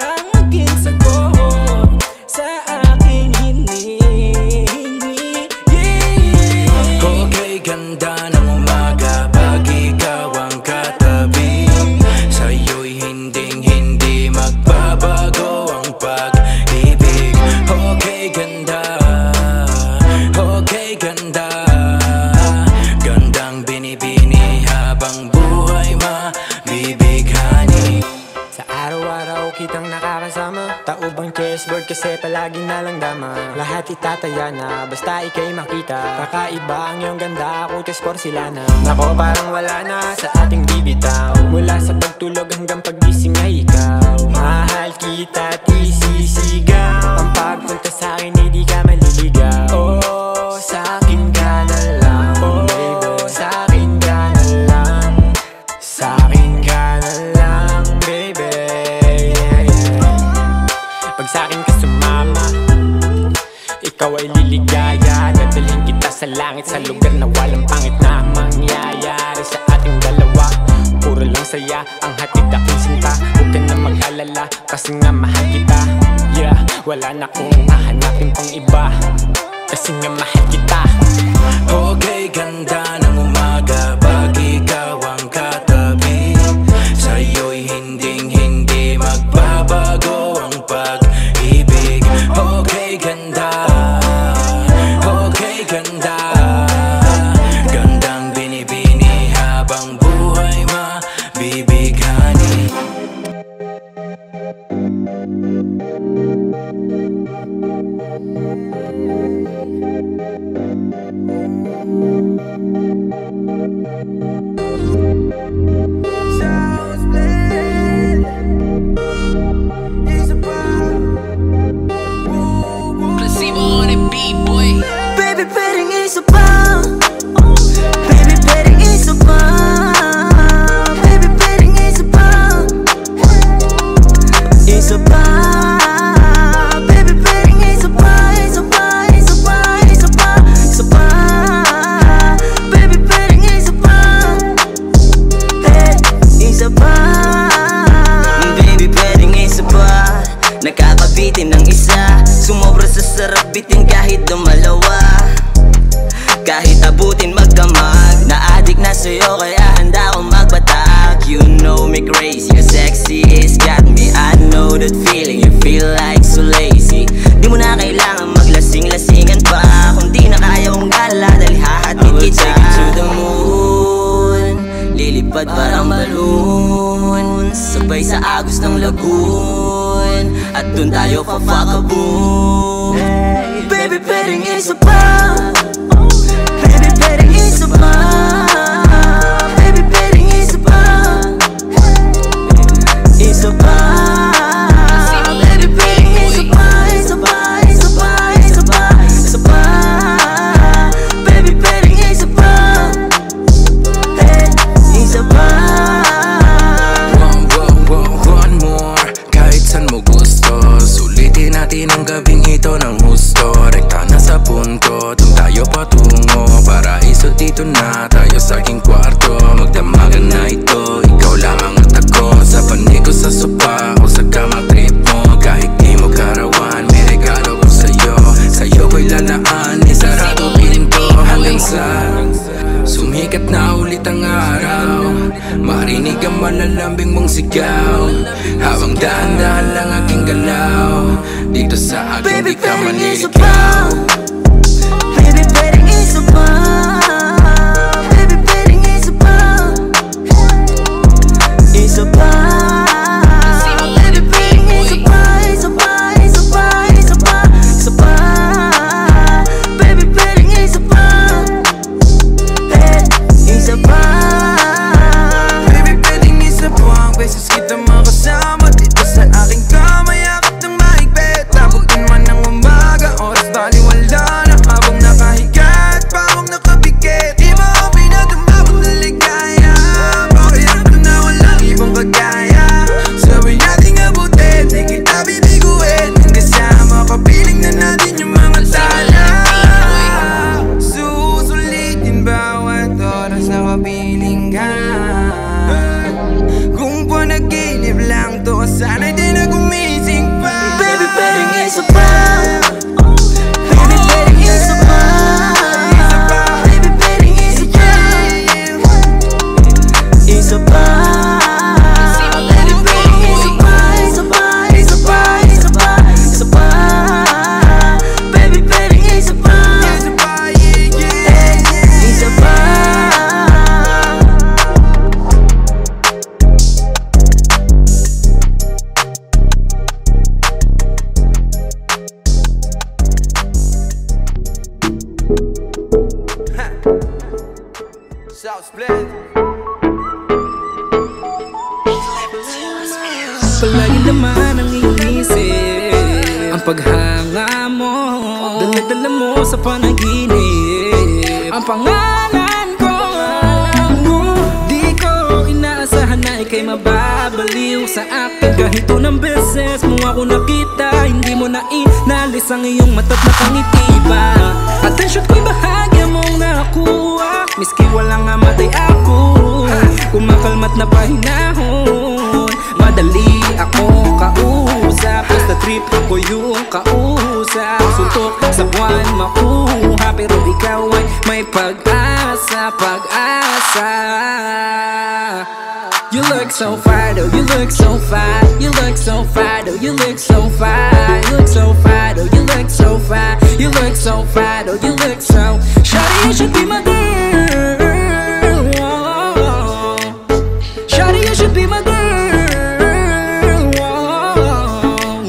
S3: ang maging sagot sa aking hinihingi, yeah.
S1: Okay, ganda ng umaga pag ikaw ang katabi. Sa'yo'y hinding-hindi magbabago ang pag-ibig. Okay, ganda. Okay, ganda. Gandang binibini habang buhay mabibighani.
S2: Sa araw-araw kitang nakakasama, taubang chessboard kasi palagi na lang dama. Lahat itataya na, basta ika'y makita. Kakaiba ang iyong ganda, ako chess porcelana. Nako parang wala na sa ating bibitaw, mula sa pagtulog hanggang pagising ay ikaw. Mahal kita at isisigaw, ang pagpunta sa'kin hindi ka maliligaw. Oh, sa'kin ka na lang, baby, sa'kin ka na lang. Sa'kin ka na lang, baby, yeah, yeah. Pag sa'kin ka sumama, ikaw ay liligaya. Dadalhin kita sa langit, sa lugar na walang pangit na mangyayari sa ating dalawa. Puro lang saya ang hatid aking sinta. Huwag ka na mag-alala kasi nga mahal kita. Yeah, wala na kong hahanapin pang iba kasi nga mahal kita.
S1: Okay, ganda ng umaga pag ikaw ang katabi. Sa'yo'y hinding-hindi magbabago ang pag-ibig. Okay, ganda. Okay, ganda. Gandang binibini habang buhay mabibighani.
S8: kakabitin ng isa. Sumobra sa sarap bitin kahit dumalawa, kahit abutin magdamag. Na-addict na sa'yo kaya handa akong magbatak. You know me crazy, you're sexy, it's got me. I know that feeling, you feel like so lazy. Di mo na kailangan maglasing-lasingan pa. Kung di na kaya mong gala, dali hahatid kita. I will take you to the moon, lilipad parang balloon, sabay sa agos ng lagoon, at dun tayo pa-fuck-a-boom. Baby, pwedeng isa pa. Baby, pwedeng isa pa. Baby, pwedeng isa pa. Isa pa. Baby, pwedeng isa pa. Isa pa, isa pa, isa pa, isa pa. Baby, pwedeng isa pa. Isa pa.
S1: One more, kahit saan mo gusto. Sulitin natin ang gabing ito ng husto. Rekta na sa punto, dun tayo patungo. Paraiso dito na tayo sa aking kwarto. Magdamagan na ito, ikaw lamang at ako. Sa panig ko sa sopa o sa kamang trip mo. Kahit di mo karawan, may regalo ko sa'yo. Sa'yo ko'y lalaan, isarado pinto. Hanggang sa sumikat na ulit ang araw, marinig ang malalambing mong sigaw. Habang dahan-dahan lang aking galaw, dito sa akin di ka maniligaw.
S8: Baby, pwedeng isa pa. Baby, pwedeng isa pa. Isa pa. Baby, pwedeng isa pa. Isa pa, isa pa, isa pa, isa pa. Baby, pwedeng isa pa. Isa pa.
S2: Baby, pwedeng isa pa. Ang beses kita makasama dito sa aking kama, yakap ng mahigpit. Abutin man ng umaga, oras baliwala na. Habang nakahiga at pawang nakabigit, di mo ako pinadumabot na ligaya. Pakiram ko na walang ibang kagaya. Sabay nating abutin, di kita bibiguin. Kasama kapiling na natin yung mga tala. Susulitin bawat oras na kapiling ka. Kung panaginip lang to, sana'y di na gumising pa.
S8: Baby, pwedeng isa pa. Baby, pwedeng isa pa. Baby, pwedeng isa pa. Isa pa. Baby, pwedeng isa pa. Isa pa, isa pa, isa pa, isa pa. Baby, pwedeng isa pa. Isa pa.
S2: South Split.
S3: Palagi naman ang inisip ang paghanga mo, dala-dala mo sa panaginip ang pangalan ko. Di ko inaasahan na ika'y mababaliw sa akin. Kahit unang beses mo ako nakita, hindi mo na inalis ang iyong mata't nakangiti pa. Atensyon ko'y bahagya mong nakuha, miski walang amatay ako. Kumakalmat na pahinahon, madali ako kausap. Basta trip ko yung kausap. Suntok sa buwan makuha, pero ikaw ay may pag-asa, pag-asa. You look so fine, oh, you look so fine. You look so fine, oh, you look so fine. You look so fine, oh, you look so fine. You look so fine, oh, you look so. Shawty, you should be my girl. Oh, shawty, you should be my girl. Oh,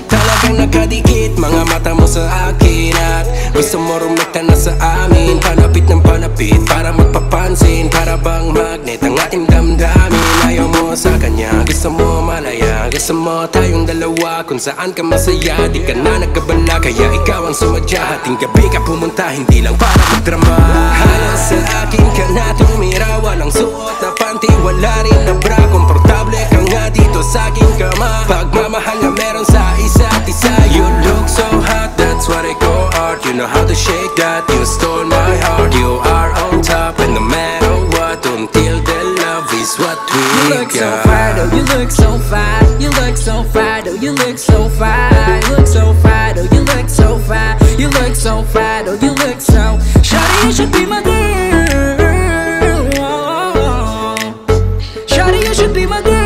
S1: Talagang nakadikit mga mata mo sa akin, at gusto mo rumekta na sa amin. Panapit ng panapit para magpapansin, para bang magnet ang ating damdamin. Ayaw mo sa kanya, gusto mo malaya, gusto mo tayong dalawa. Kung saan ka masaya, di ka na nagkabala, kaya ikaw ang sumadya. Hating gabi ka pumunta, hindi lang para magdrama. Halos sa akin ka na tumira, walang suot na panty, wala rin na bra. Komportable ka nga dito sa aking kama, pagmamahal na meron sa isa't isa. You look so hot, that's what I call art. You know how to shake that, you stole my heart. You are on top and no matter what, until the love is what we
S3: look so fine, though, you look so fine. You look so fine, though, you look so fine. You look so fine, though, you look so fine. You look so fine, though, you look so. Shawty, you should be my girl. Shawty, you should be my girl.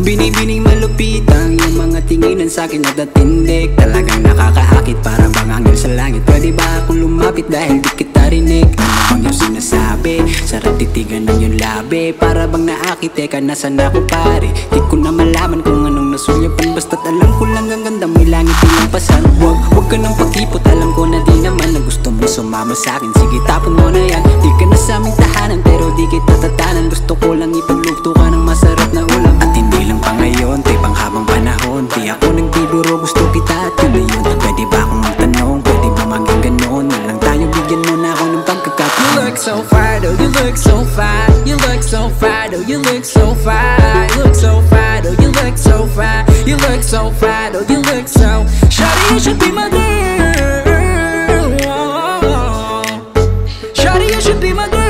S6: Binibining malupitan yung mga tinginan sa'kin na datindig. Talagang nakakaakit para bang anghel sa langit. Pwede ba akong lumapit dahil di kita rinig? Ano bang yung sinasabi? Sarap titigan ng yung labi. Para bang naakit, teka nasan ako pare? Di ko na malaman kung anong nasulyapan. Basta't alam ko lang ang ganda may langit ilang pasan. Huwag ka nang pakipot, alam ko na di naman na gusto mo sumama sa'kin. Sige tapon mo na yan, di ka na sa aming tahanan. Pero di kita tatanan, gusto ko lang ipagluto ka ng masarap na ulam. At hindi lang pa ngayon, tay pang habang panahon. Di ako nagbibiro, gusto kita at yun na yun. Pwede ba akong magtanong, pwede ba maging ganon? Na lang tayo, bigyan mo na ako ng pagkakataon.
S3: You look so fine, though, you look so fine. You look so fine, though, you look so fine. You look so fine, though, you look so fine. You look so fine, though, you look so. Shawty, you should be my girl. Shawty, you should be my girl.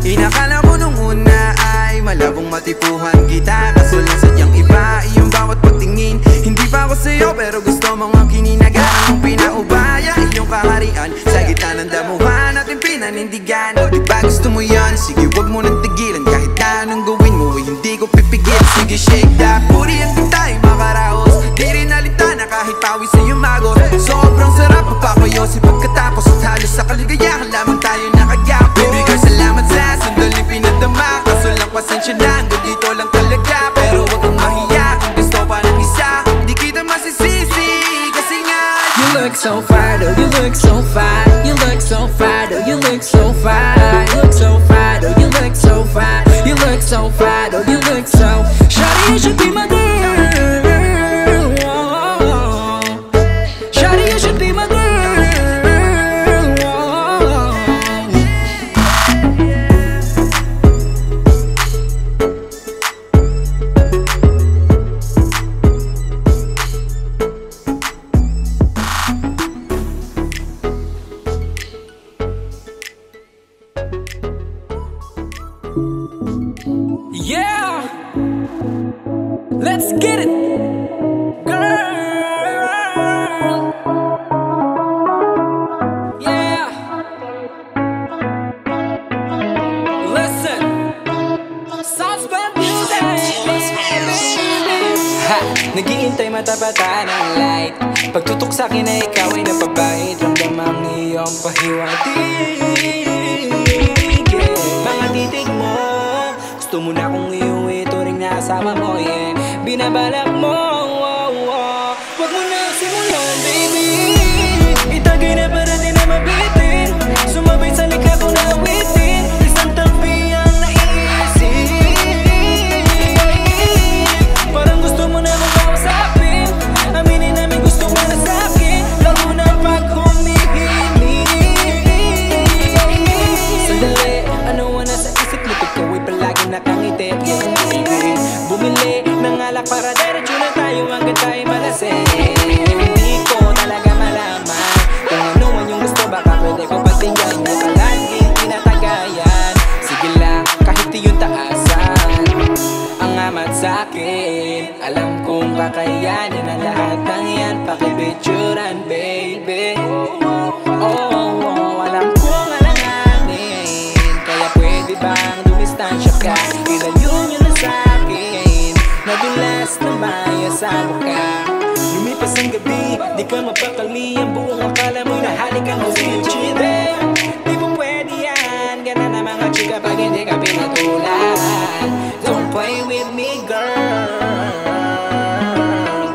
S2: Inakala ko nung una ay malabong matipuhan kita. Kaso lang sadyang iba iyong bawat pagtingin. Hindi pa ako sa'yo pero gusto mong ang kininagaan. Kung pinaubaya iyong kaharian sa gitna ng damuhan ating pinanindigan. O diba gusto mo yan? Sige wag mo nang tigilan. Kahit na anong gawin mo ay hindi ko pipigil. Sige shake that booty hanggang tayo makaraos. Di rin alita na kahit pawis sa iyong magos. Sobrang sarap magpapayosi pagkatapos. At halos sa kaligayahan lamang tayo nakagapos. Baby girl salamat sa sandali pinadama. Kaso lang pasensya na hanggang dito lang talaga. Pero wag kang mahiya kung gusto pa ng isa. Di kita masisisi kasi nga
S3: You look so fine, though, you look so fine. You look so fine, though, you look so fine. You look so fine, though, you look so fine. You look so fine, though, you look so. Shawty, you should be my girl. Shawty, you should be my girl. Yeah, let's get it, girl. Yeah, listen, suspend music. Ha, nag-iintay matapatan ng light. Pagtutok sa'kin na ikaw ay napabait. Ramdam ang iyong pahiwatig. Mga titig mo, gusto mo na kung iyong ituring na kasama mo, yeah. Binabalak mo, wag mo na simulan, baby. Itagay na para di na mabitin. Sumabay sa likha ko na awitin. Isang tabi ang naiisip. Parang gusto mo na akong kausapin. Aminin namin gusto mo na sa'kin. Lalo na pag humihiling. Sandali, ano ang nasa isip mo? Ikaw ay palaging nakangiti. Yeah, bumili ng alak para diretso na tayo hanggang tayo malasing. Hindi ko talaga malaman kung ano man yung gusto. Baka pwede ko patinggan mo palaging tinatagayan. Sige lang, kahit yung taasan ang amat sa'kin. Alam kong kakayanin ang lahat ng yan. Pakipicturan, baby. Alam kong alanganin. Kaya pwede bang dumistansya ka? Ilayo nyo na sa'kin. Nadulas na maya sa mukha. Lumipas ang gabi, di ka mapakali. Ang buong akala mo'y nahalik ang husitchide. Di mo pwede yan. Gana na mga chika pag hindi ka pinatulan. Don't play with me, girl.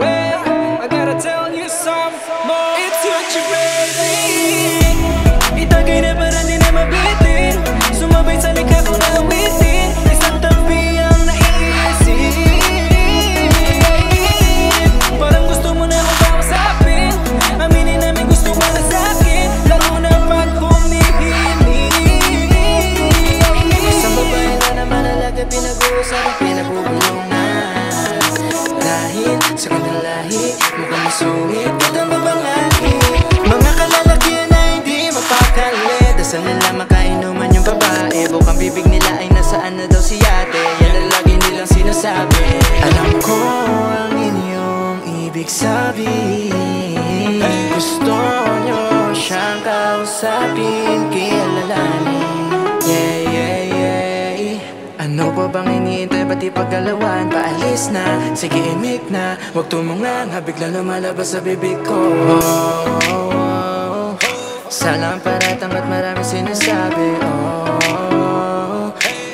S3: Well, I gotta tell you some more. It's what you baby. Itagay na para di na mabitin. Sumabay sa likha ko na awitin. Isang tabi ang naiisip. Parang gusto mo na akong kausapin. Aminin namin gusto mo na sa'kin. Lalo na pag humihiling. Isang babae na naman alaga pinag-uusapan. Pinabubulong na
S8: bibig nila ay nasaan na daw si ate. Yan ang lagi nilang sinasabi. Alam ko ang inyong ibig sabihin. Gusto nyo siyang kausapin, kilalanin. Yeah, yeah, yeah. Ano pa bang iniintay, ba't ipagalawan? Paalis na, sige imik na. Huwag tumungan, bigla lumalabas sa bibig ko. Sana ang paratang at marami sinasabi.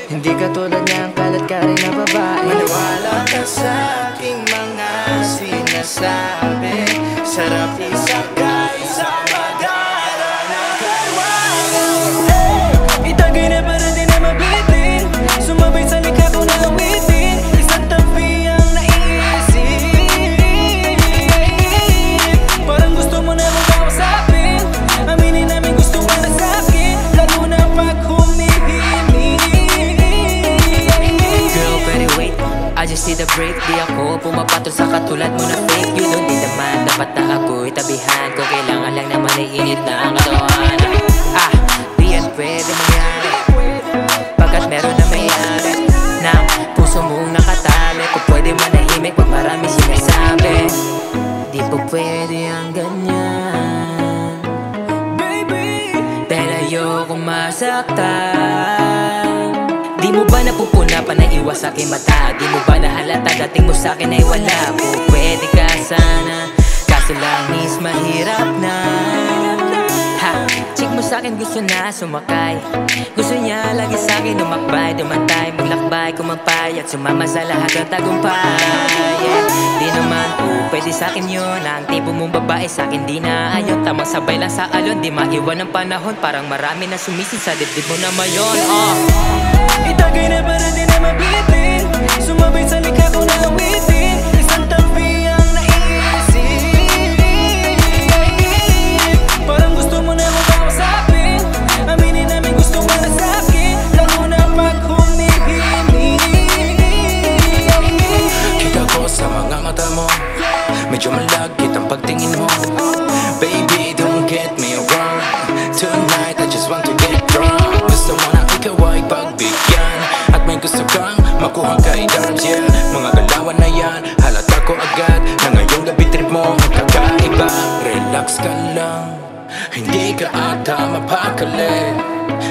S8: Hindi ka tulad niya ang kalat ka rin na babae. Maniwala ka sa aking mga sinasabi. Sarap isakay sa mag-ara na kailangan. Itagay na para di na mabitin. Sumabay sa likha ko na awitin. Isang tabi ang naiisip. Parang gusto mo na mong kausapin. Aminin namin gusto mo na sa'kin. Lalo na pag humihimik. Girl, pero wait, I just need a break. Di ako pumapatol sa katulad mo na fake. You don't need a man, dapat na ako'y tabihan ko. Kailangan lang naman ay init na ang katohan. Di yan pwede mangyari pagkat meron na mayari na puso mong nakatali. Kung pwede manahimik pag marami sinasabi. Di po pwede ang ganyan, dahil ayokong masaktan. Di mo ba napupuna pa na iwas aking mata? Di mo ba nahalata dating mo sa'kin ay wala? Pwede ka sana, kaso lang is mahirap na. Chick mo sa'kin gusto na sumakay. Gusto niya lagi sa'kin umakbay, dumantay, maglakbay, kumampay at sumama sa lahat ng tagumpay. Di naman pwede sa'kin yun. Ang tipo mong babae sa'kin di na ayon. Tamang sabay lang sa alon, di maiwan ng panahon. Parang marami na sumisid sa dibdib mo na mayon. Itagay na para di na mabitin. Sumabay sa likha ko na awitin. Isang tabi ang naiisip. Parang gusto mo na mong kausapin. Aminin namin gusto mo na sa'kin. Lalo na pag humihimik.
S1: Kita ko sa mga mata mo, medyo malagkit ang pagtingin mo. Baby, don't get me wrong. Tonight I just want to get drunk. Gusto mo na ikaw ay pagbigyan, at may gusto kang makuha kay Darbs, yeah. Mga galawan na yan, halata ko agad na ngayong gabi trip mo ang kakaiba. Relax ka lang, hindi ka ata mapakali.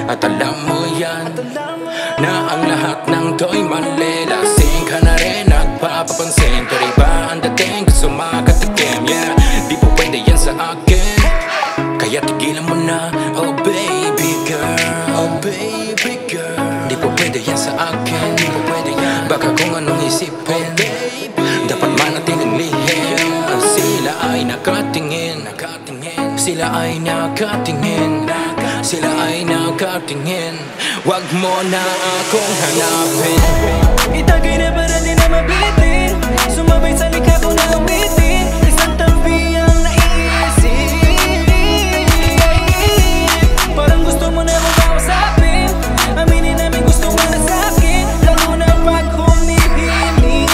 S1: At alam mo yan, na ang lahat ng to'y mali. Lasing ka na rin, nagpapapansin. Pero iba ang dating, gusto makatikim, yeah. Di po pwede yan sa akin, kaya tigilan mo na, oh baby girl. Oh baby girl, di po pwede yan sa akin, di po pwede yan. Baka kung anong isipin, dapat manatiling lihim. Sila ay nakatingin, sila ay nakatingin, sila ay nakatingin. Wag mo na akong hanapin.
S8: Itagay na para di na mabitin. Sumabay sa likha ko na awitin. Isang tabi ang naiisip. Parang gusto mo na mong kausapin. Aminin namin gusto mo na sa'kin. Lalo na pag humihimik.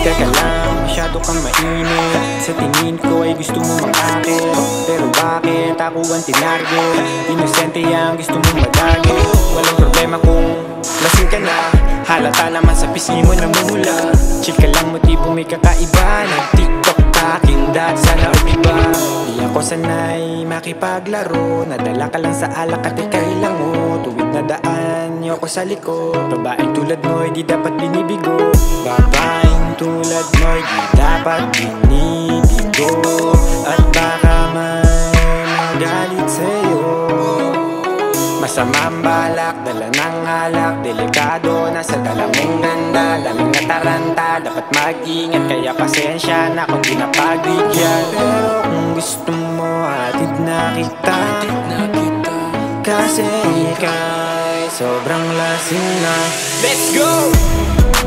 S8: Teka lang, masyado kang mainit. Sa tingin ko ay gusto mo makakit. Pero bakit ako ang tinarget? Inosente ang gusto mo madagit. Walang problema kung lasing ka na. Halata naman sa pisngi mo namumula. Chill ka lang, motibo may kakaiba. Nag-tiktok ka, kindat, sana umiba. Di ako sanay makipaglaro. Nadala ka lang sa alak at ikay lang mo. Tuwid na daan, niyo ko sa likod. Babaeng tulad mo, di dapat binibigo. Babaeng tulad mo, di dapat binibigo. At baka may magalit sa'yo. Masamang balak, dala ng alak. Delikado, nasa dala mong ganda. Lamig na taranta, dapat mag-ingat. Kaya pasensya na kung di napagbigyan. Pero kung gusto mo, hatid na kita. Kasi ika'y sobrang lasing na. Let's go!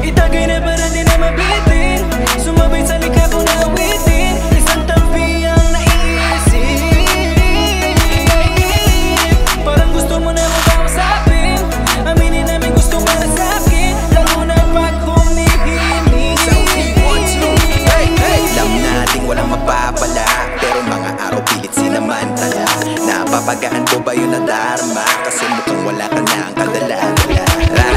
S8: Itagay na para di na mabitin. Sumabay sa likha ko na awitin. Isang tabi ang naiisip. Parang gusto mo na mong kausapin. Aminin namin gusto mo na sa'kin. Lalo na pag humihimik.
S2: Alam nating walang mapapala, pero mga araw pilit sinamantala. Napapagaan ko ba yun na dharma? Kasi mukhang
S6: wala ka na ang kadala-dala.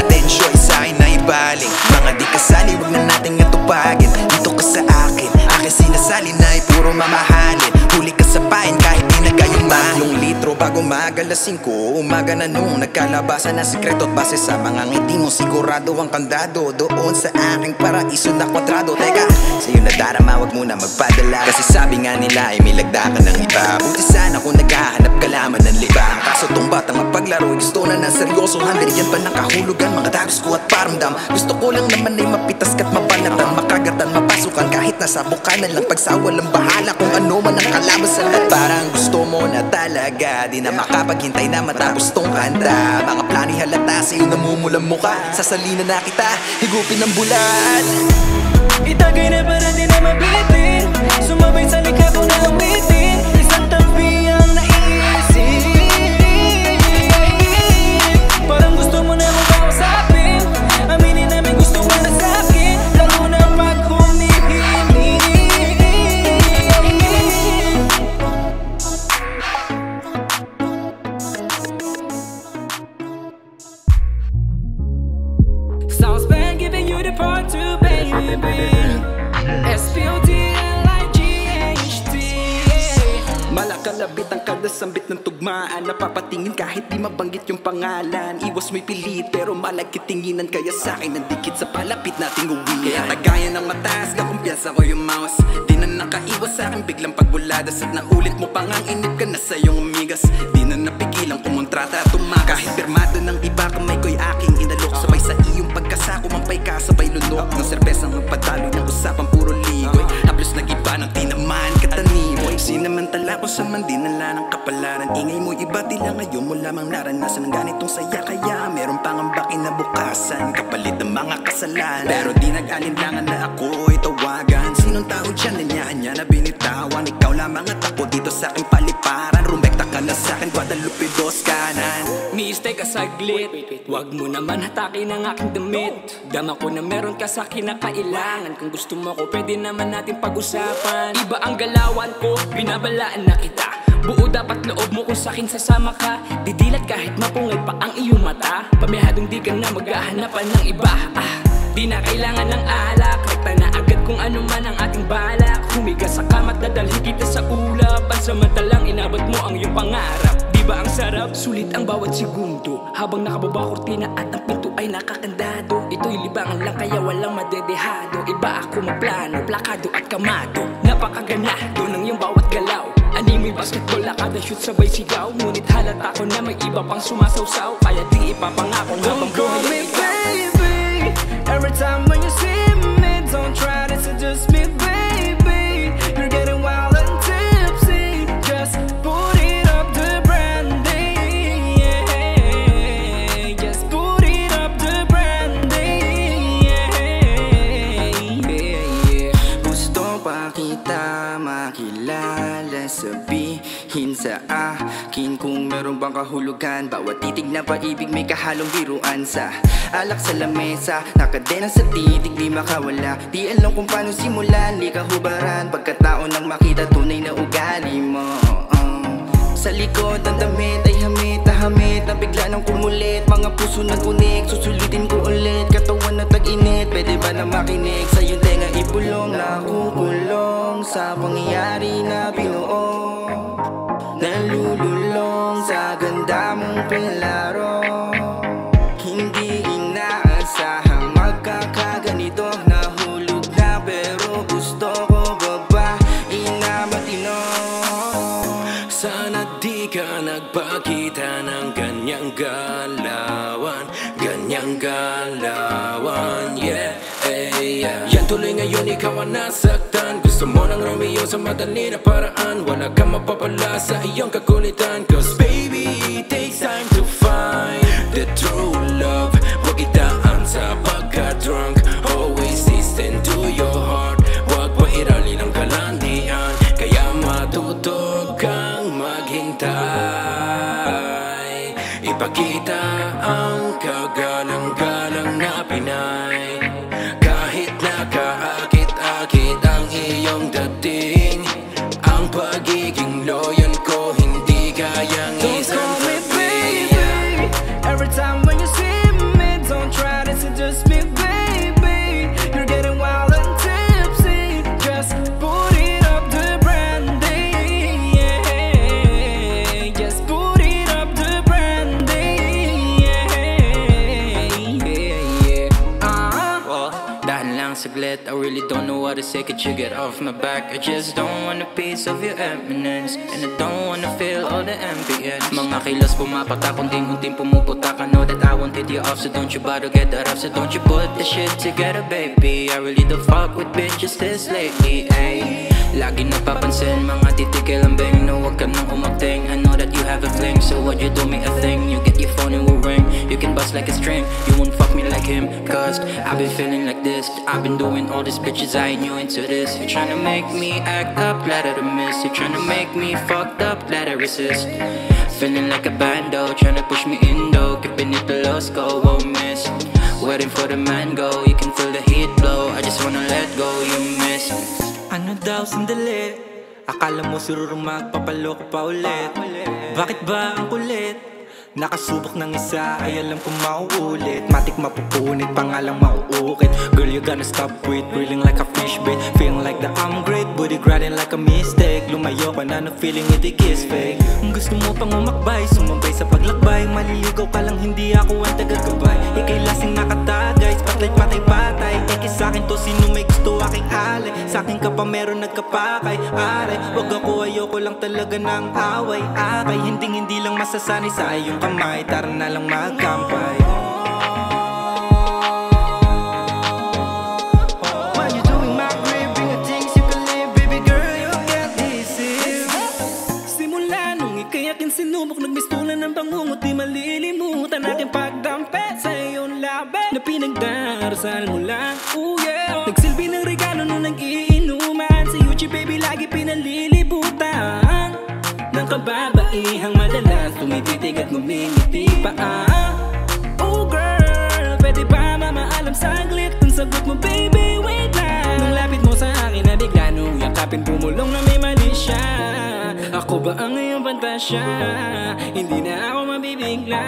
S6: Atensyon sa'kin na ibaling, mga di kasali wag na nating atupagin. Dito ka sa akin, aking sinasalin ay puro mamahalin. Huli ka sa pain kahit di na kayong 3 litro bago magalas 5 umaga na nung nagkalabasan na sikreto. At base sa mga ngiti mo sigurado ang kandado doon sa aking paraiso na kwadrado. Teka, sa'yo na darama wag muna magpadala, kasi sabi nga nila ay may lagda ka ng iba. Buti sana kung naghahanap ka lamang ng liba. Ang kaso tong batang mapaglaro gusto na ng seryosohan. Binigyan pa ng kahulugan mga dagos ko at paramdam. Gusto ko lang naman ay mapitas ka't mapanatan, makagatan, mapasukan kahit nasa bukanan lang. Pagsa walang bahala kung ano man ang kalaban sa lahat. Parang gusto mo na talaga, di na makapaghintay na matapos tong kanta. Mga plani halata sa'yo namumulang muka, sasalina na kita, higupin ng bulan.
S3: Itagay na para di na mabitin, sumabay sa likha ko na awitin. Isang tabi ang naiisip, parang gusto mo na akong kausapin. Aminin namin gusto mo na sa'kin, lalo na pag humihimik. Sounds bad giving you the part 2, baby. SPOTLIGHT.
S6: Malakalabit ang kada sambit ng tugmaan, napapatingin kahit di mabanggit yung pangalan. Iwas mo'y pilit pero malagkit tinginan, kaya sa'kin nandikit sa palapit nating uwi. Kaya tagayan ng mataas na kumpiyansa ko yung mouse, di na nakaiwas sa'kin biglang pagbuladas. At naulit mo pang ang inip ka na sa'yong umigas, di na napigilang kumontrata at tumakas. Kahit pirmado ng iba kamay ko'y aking inalok, sabay sa iyong pagkasako mampay ka sabay lunok ng serbesang magpadaloy ng usapang puro ligoy. Haplos nag-iba ng tinamaan katanimoy, sinamantala ko sa mandinala ng kapalaran. Ingay mo iba tila ngayon mo lamang naranasan ng ganitong saya, kaya meron pang ang kinabukasan kapalit ng mga kasalanan. Pero di nag-alinlangan na ako'y tawagan. Sinong tao dyan na niya na binitawan? Ikaw lamang at ako dito sa aking paliparan. Rumekta ka na sa akin, Guadalupe dos kanan.
S3: Mistay ka saglit, wag mo naman hatakin ang aking damit. Dama ko na meron ka sa akin na kailangan. Kung gusto mo ko pwede naman natin pag-usapan. Iba ang galawan ko, binabalaan na kita. Buo dapat loob mo kung sa'kin sasama ka. Didilat kahit mapungay pa ang iyong mata. Pamihadong di ka na maghahanapan ng iba. Di na kailangan ng alak, rekta na agad kung ano man ang ating balak. Humiga sa kama't dadalhin kita sa ulap, pansamantalang inabot mo ang iyong pangarap. Di ba ang sarap? Sulit ang bawat segundo habang nakababa kortina at ang pinto ay nakakandado. Ito'y libangan lang kaya walang madedehado. Iba ako maplano, plakado at kamado. Napakaganado ng iyong bawat galaw. Animoy basketball, kada shoot sabay sigaw. Ngunit halata ko na may iba pang sumasawsaw, kaya di ipapangako habang buhay ang ikaw. Every time when you see me, don't try to seduce me, baby. You're getting wild and tipsy. Just put it up the brandy, yeah. Just put it up the brandy, yeah.
S6: Gusto pa kita makilala, sabihin sa akin kung meron bang kahulugan. Bawat titig na pag-ibig may kahalong biruan. Sa alak sa lamesa, nakadena sa titig di makawala. Di alam kung paano simulan, di kahubaran. Pagkatao nang makita tunay na ugali mo. Sa likod ng damit ay hamit na hamit, na bigla nang kumulit. Mga puso nag-unik, susulitin ko ulit. Katawan na tag-init, pwede ba na makinig? Sa iyong tenga ipulong, nakukulong sa pangyayari na binuo. Nalululong sa ganda mong pilaro. Hindi inaasahang magkakaganito. Nahulog na pero gusto ko babae na matino.
S1: Sana di ka nagpakita ng ganyang galawan, ganyang galawan, yeah, yeah. Yan tuloy ngayon ikaw ang nasaktan. Gusto mo ng Romeo sa madali na paraan. Wala kang mapapala sa iyong kakulitan. Cause baby, it takes time to find the true love. Huwag itaan sa pagka-drunk. Always listen to your heart. Huwag pairalin ang kalandian. Kaya matuto kang maghintay. Ipakita ang kagalang-galang na Pinay. Kahit nakaakit-akit ang iyong dating, ang pagiging loyal ko hindi kayang isang tabi.
S3: Every time when you see me, don't try to seduce me, baby. You're getting wild and tipsy. Just put it up the brandy, yeah. Just put it up the brandy, yeah.
S6: Dahan lang saglit, I really don't know what to say. Could you get off my back? I just don't want a piece of your eminence, and I don't wanna feel all the ambience. Mga kilos pumapatak, unting-unting pumuputak. I know that I wanted you off, so don't you bother get that off. So don't you put the shit together, baby. I really don't fuck with bitches this lately, ayy. Lagi napapansin, mga titikil ang bang. No, wag ka nang umagting. I know that you have a fling, so what you do me a thing. You get your phone and will ring. You can bust like a string. You won't fuck me like him, cause I've been feeling like this. I've been doing all these bitches, I ain't new into this. You're tryna make me act up, glad I miss. You're tryna make me fucked up, glad I resist. Feeling like a bando, tryna push me in though. Keeping it the low go, won't miss. Waiting for the mango, you can feel the heat blow. I just wanna let go, you miss.
S3: Ano daw sandali? Akala mo sururong magpapaloko pa ulit. Bakit ba ang kulit? Nakasubok ng isa ay alam kong mauulit. Matik mapupunit, pangalang mauukit. Girl, you gonna stop with reeling like a fish bait. Feeling like the I'm great, booty grinding like a mistake. Lumayo ka na ng feeling hindi kiss fake. Gusto mo pang umakbay, sumabay sa paglakbay. Maliligaw ka lang, hindi ako ang tagagabay. Ika'y lasing nakatagay, spotlight patay-patay. Eki sa'kin to, sino may gusto aking alay. Sa'kin ka pa meron nagkapakay, aray. Wag ako, ayoko lang talaga ng away. Akay, hindi lang masasanay sa iyong kamay. Tara na lang magkampay. What you doing, my grave? Bring the things you can live, baby girl, you got this is. Simula nung ika'y aking sinubok, nagmistulan ng bangungot. Di malilimutan aking pagdampe sa iyong labi na pinagdarasal mo lang, oh yeah. Nagsilbi ng regalo nung nag-iinuman. Sa YouTube baby lagi pinalilibutan ng kababaihang madalas tumititig at ngumingiti pa. Oh girl, pwede ba mamaalam saglit? Ang sagot mo baby, wait lang. Nung lapit mo sa akin na bigla nung yakapin bumulong na may mali siya. Ako ba ang iyong pantasya? Hindi na ako mabibigla.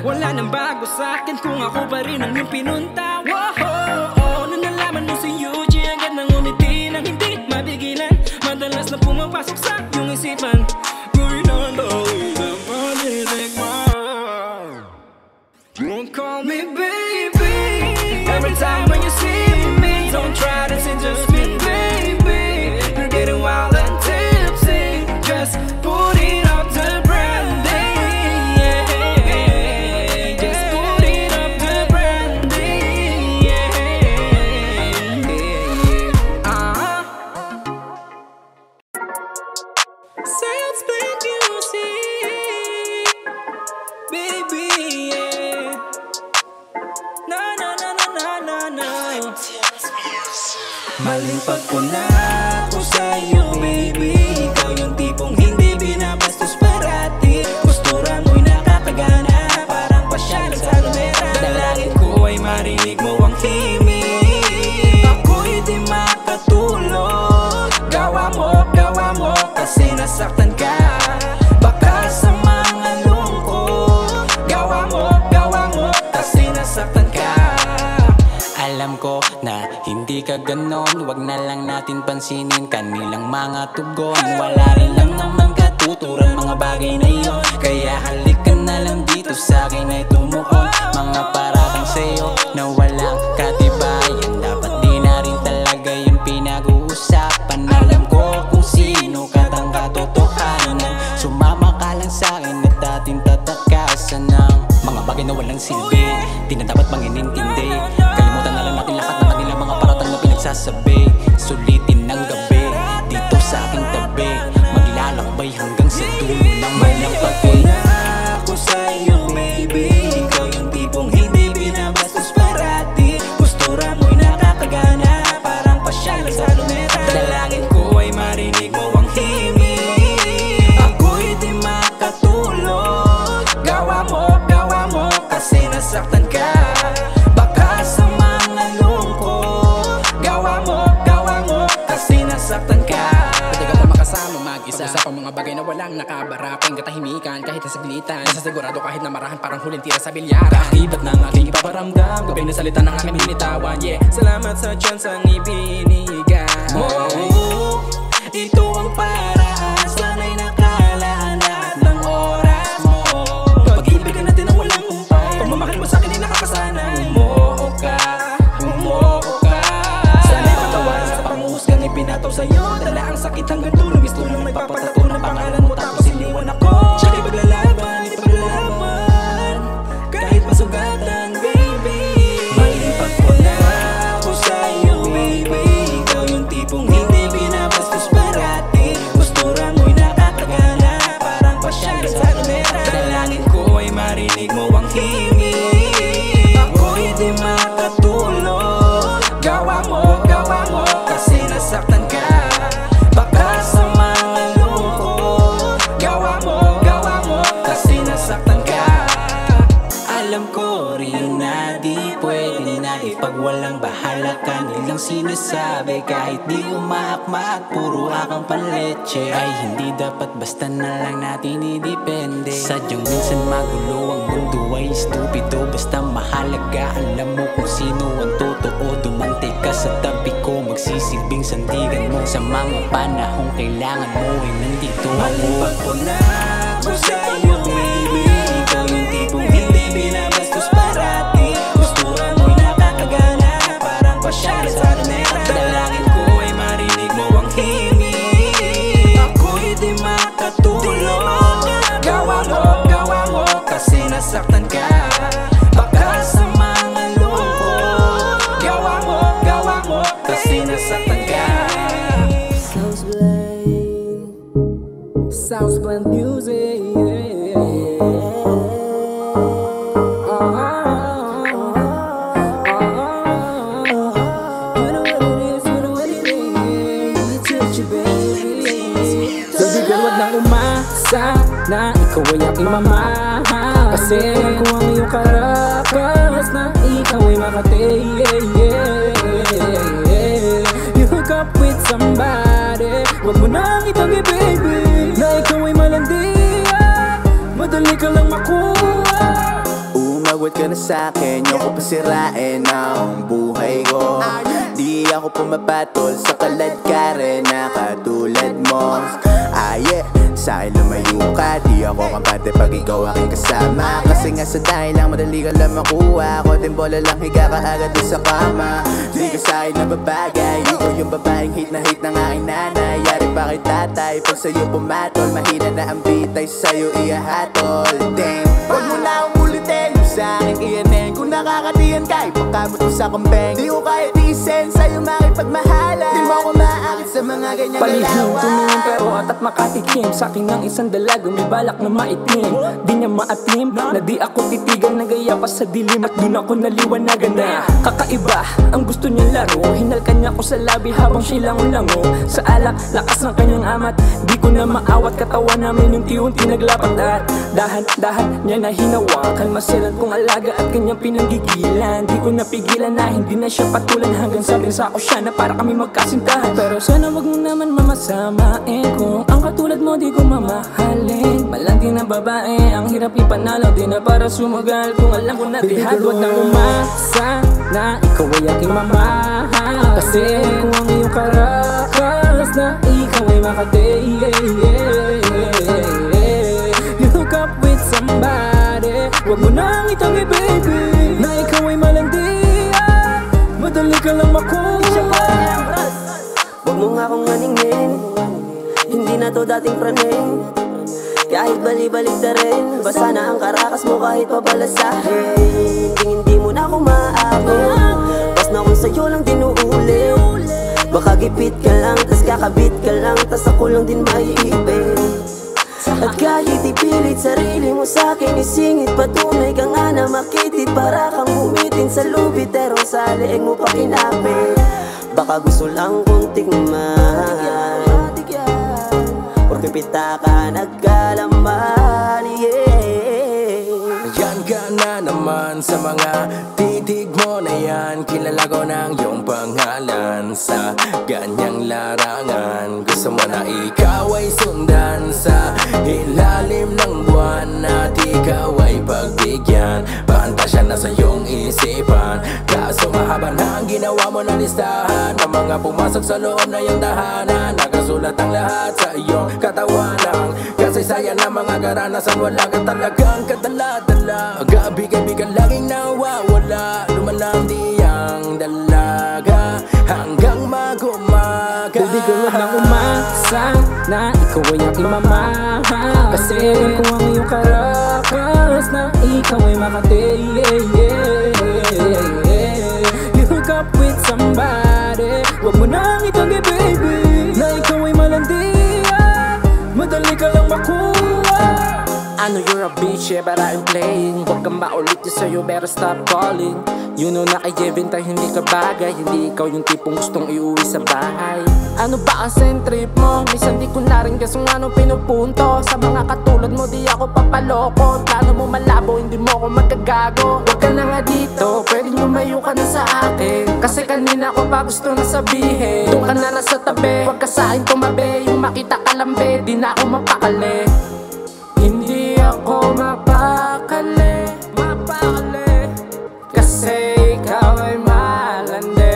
S3: Wala nang bago sa akin kung ako pa rin ang iyong pinunta. Wow, nung nalaman mo si Yuji, agad nang umiti nang hindi mabigilan. Madalas na pumapasok sa iyong isipan. Going on the way, the magic man. Don't call me baby. Every time when you see me, don't try to seduce me, baby. You're getting wild and tipsy. Just put it up the brandy, yeah. Just put it up the brandy, yeah. Sounds like music, baby, yeah. No, no, no, no, no, no, no. Maling pagpuna ko sa'yo, baby. Ikaw yung tipong hindi binabastos parati. Postura mo'y nakakagana, parang pasyalan sa lumera. Dalangin ko ay marinig mo ang himig. Ako'y di makatulog. Gawa mo, kasi nasaktan ka. Baka sa mga lungkot. Gawa mo, kasi nasaktan ka.
S6: Alam ko na hindi ka ganon. Wag na lang natin pansinin kanilang mga tugon. Wala rin lang naman katuturan mga bagay na iyon. Kaya halika na lang dito sa akin ay tumuon. Mga paratang sa'yo na walang katibayan. Dapat di na rin talaga yung pinag-uusapan. Alam ko kung sino katang katotohanan. Sumama ka lang sa akin at ating tatakasan ng mga bagay na walang silbi. Di na dapat pang inintindi. Kalimutan na lang natin lahat ng kanilang mga paratang na pinagsasabi. Sulitin ng gabi dito sa aking tabi. Maglalakbay hanggang sa dulo ng malang pagpuna
S3: ako sa'yo, baby. Ikaw yung tipong hindi binabastos parati. Postura mo'y nakakagana, parang pasyalan sa lumera. Dalangin ko ay marinig mo ang himig. Ako'y di makatulog. Gawa mo, kasi nasaktan ka. Baka sa mga lungkot. Gawa mo, kasi nasaktan ka.
S6: Pwede ka pa makasama mag-isa
S3: Pag-usapang mga bagay na walang nakabaraping katahimikan kahit na saglitan. Nasasigurado kahit na marahan parang huling tira sa bilyaran. Kaakibat ng aking ipaparamdam, gabay na salita ng aking binitawan. Yeah, salamat sa chansang ibinigay mo. Ito ang paraan, sana'y nakalaan lahat ng oras mo. Pag-ibigan natin ang walang umpay, pagmamahal mo sa'kin ay nakakasanay. Umuo ka, sana'y patawaran sa panguhusgang ipinataw sa'yo. Dala ang sakit hanggang dulo, gusto lang nagpapatato ng pangalan mo tapos iniwan ako. Tsaka ipaglalaban, kahit masugatan, baby. Malipag ko na ako sa'yo, baby. Ikaw yung tipong hindi binabastos parati. Postura mo'y nakakagana, parang pasyal sa lumera. Dalangin ko ay marinig mo ang hingin. Ako'y di makatulog. Gawa mo, kasi nasaktan ka. Baka sa mga lungkot. Gawa mo, kasi nasaktan ka. Alam ko rin na di pwede na ipagwalang bahala ka nilang sinasabi. Kahit di umaakma at puro akang panleche, ay hindi dapat basta na lang natin idepende. Sadyang minsan magulo ang mundo ay stupido. Basta mahalaga alam mo kung sino ang totoo. Dumante ka sa tabi ko, magsisilbing sandigan mo. Sa mga panahong kailangan mo ay nandito ako. Malipag ko na ako sa'yo, baby. Ikaw yung tipong hindi binabastos parati. Postura mo'y nakakagana, parang pasyal sa lumera. Dalangin ko ay marinig mo ang hingin. Ako'y di makatulog. Gawa mo, kasi nasaktan ka. Baka sa mga lungkot. Gawa mo, kasi nasaktan ka. Sounds blend music, na ikaw ay aking mamahal. Kasi alam ko ang iyong karakas na ikaw ay makatay. You hook up with somebody, wag mo nang itanggi baby, na ikaw ay malandian, madali ka lang makuha.
S5: Umagwat ka na sa'kin, yung ko pasirain ang buhay ko. Di ako pumapatol sa kaladkarin na katulad mo. Sa'kin lumayo ka, di ako kampante pag ikaw aking kasama. Kasi nga sa dahil lang madali ka lang makuha. Ako din bola lang higa ka agad doon sa kama. Di ka sa'kin nababagay, ikaw yung babaeng hit na hit ng aking nanay. Yari pa kay tatay, pag sa'yo pumatol, mahina na ang bitay, sa'yo iyahatol. Damn, wag mo na akong ulitin, sa'kin iyanin. Kung nakakatiyan ka, ipagkamot mo sa kambeng. Di ko kaya tiisin, sa'yo makipagmahalan. Di mo ako maaakit sa mga ganyang
S3: palihim,
S5: galawan.
S3: tumingin pero at makatikim. Sa'kin ang isang dalaga, may balak na maitim. Di niya maatim, na di ako titigan. Nagaya pa sa dilim at dun ako naliwanagan na kakaiba ang gusto niyang laro. Hinalkan niya ko sa labi habang siya lango-lango. Sa alak, lakas ng kanyang amat, di ko na maawat. Katawan namin unti-unti naglapat at dahan-dahan niya na hinawakan. Masilan kong alaga at kanyang pinanggigilan. Di ko napigilan na hindi na siya patulan. Hanggang sabihin sa ako siya na para kami magkasintahan. Pero sana wag mo naman mamasamain. Kung ang katulad mo di ko mamahalin. Malandi na babae, ang hirap ipanalo. Di na para sumagal kung alam ko na tihad. Huwag na umasa na ikaw ay aking mamahal. Kasi kung ang iyong karakas na ikaw ay makatay. You hook up with somebody, wag mo nang itanggi baby, na ikaw ay malandian, madali ka lang makuha.
S8: Huwag mo nga akong maningin, hindi na to dating praning. Kahit bali-balik na rin, basa na ang karakas mo kahit pabalasahin. Hindi mo na ako maabot, bas na kung sa'yo lang dinuulit. Baka gipit ka lang, tas kakabit ka lang, tas ako lang din maiipin. At kahit ipilit sarili mo sa'kin, isingit patunay ka nga na makitid. Para kang umitin sa lubid, pero sa leeg mo pa kinapit. Baka gusto lang kong tingnan, porque pita ka nagkalaman, yeah.
S1: Yan ka na naman sa mga titig mo na yan. Kilala ko ng iyong pangalan sa ganyang larangan. Gusto mo na ikaw ay sundan sa ilalim ng buwan, at ikaw ay pagbigyan. Pantasya na sa iyong isipan, kaso mahaba na ang ginawa mo na listahan ng mga pumasok sa loob na iyong tahanan. Nakasulat ang lahat sa iyong katawanan, kasaysayan ng mga karanasan. Wala ka talagang kadala-dala, gabi-gabi ka laging nawawala. Lumalang di ang dalaga hanggang mag-umaga.
S3: Baby girl, wag nang umasa na ikaw ay aking mamahal, kasi alam ko ang iyong karakas na ikaw ay Makati. You hook up with somebody, wag mo nang itanggi baby, na ikaw ay malandian, madali ka lang makuha. I know you're a bitch, yeah, but I'm playing. Huwag kang maulit yun sa'yo, better stop calling. You know na kay Jevin tayo hindi ka bagay, hindi ikaw yung tipong gustong iuwi sa bahay. Ano ba ang trip mo? Minsan di ko na rin guess kung anong pinupunto. Sa mga katulad mo di ako papaloko. Plano mo malabo, hindi mo ako magkagago. Huwag ka na nga dito, pwede lumayo ka na sa akin, kasi kanina ko pa gusto na sabihin. Doon ka na nasa tabi, huwag ka sa akin tumabi. Yung makita ka lambe, di na ako mapakali. Hindi ako mapakali, kasi ikaw ay malandi.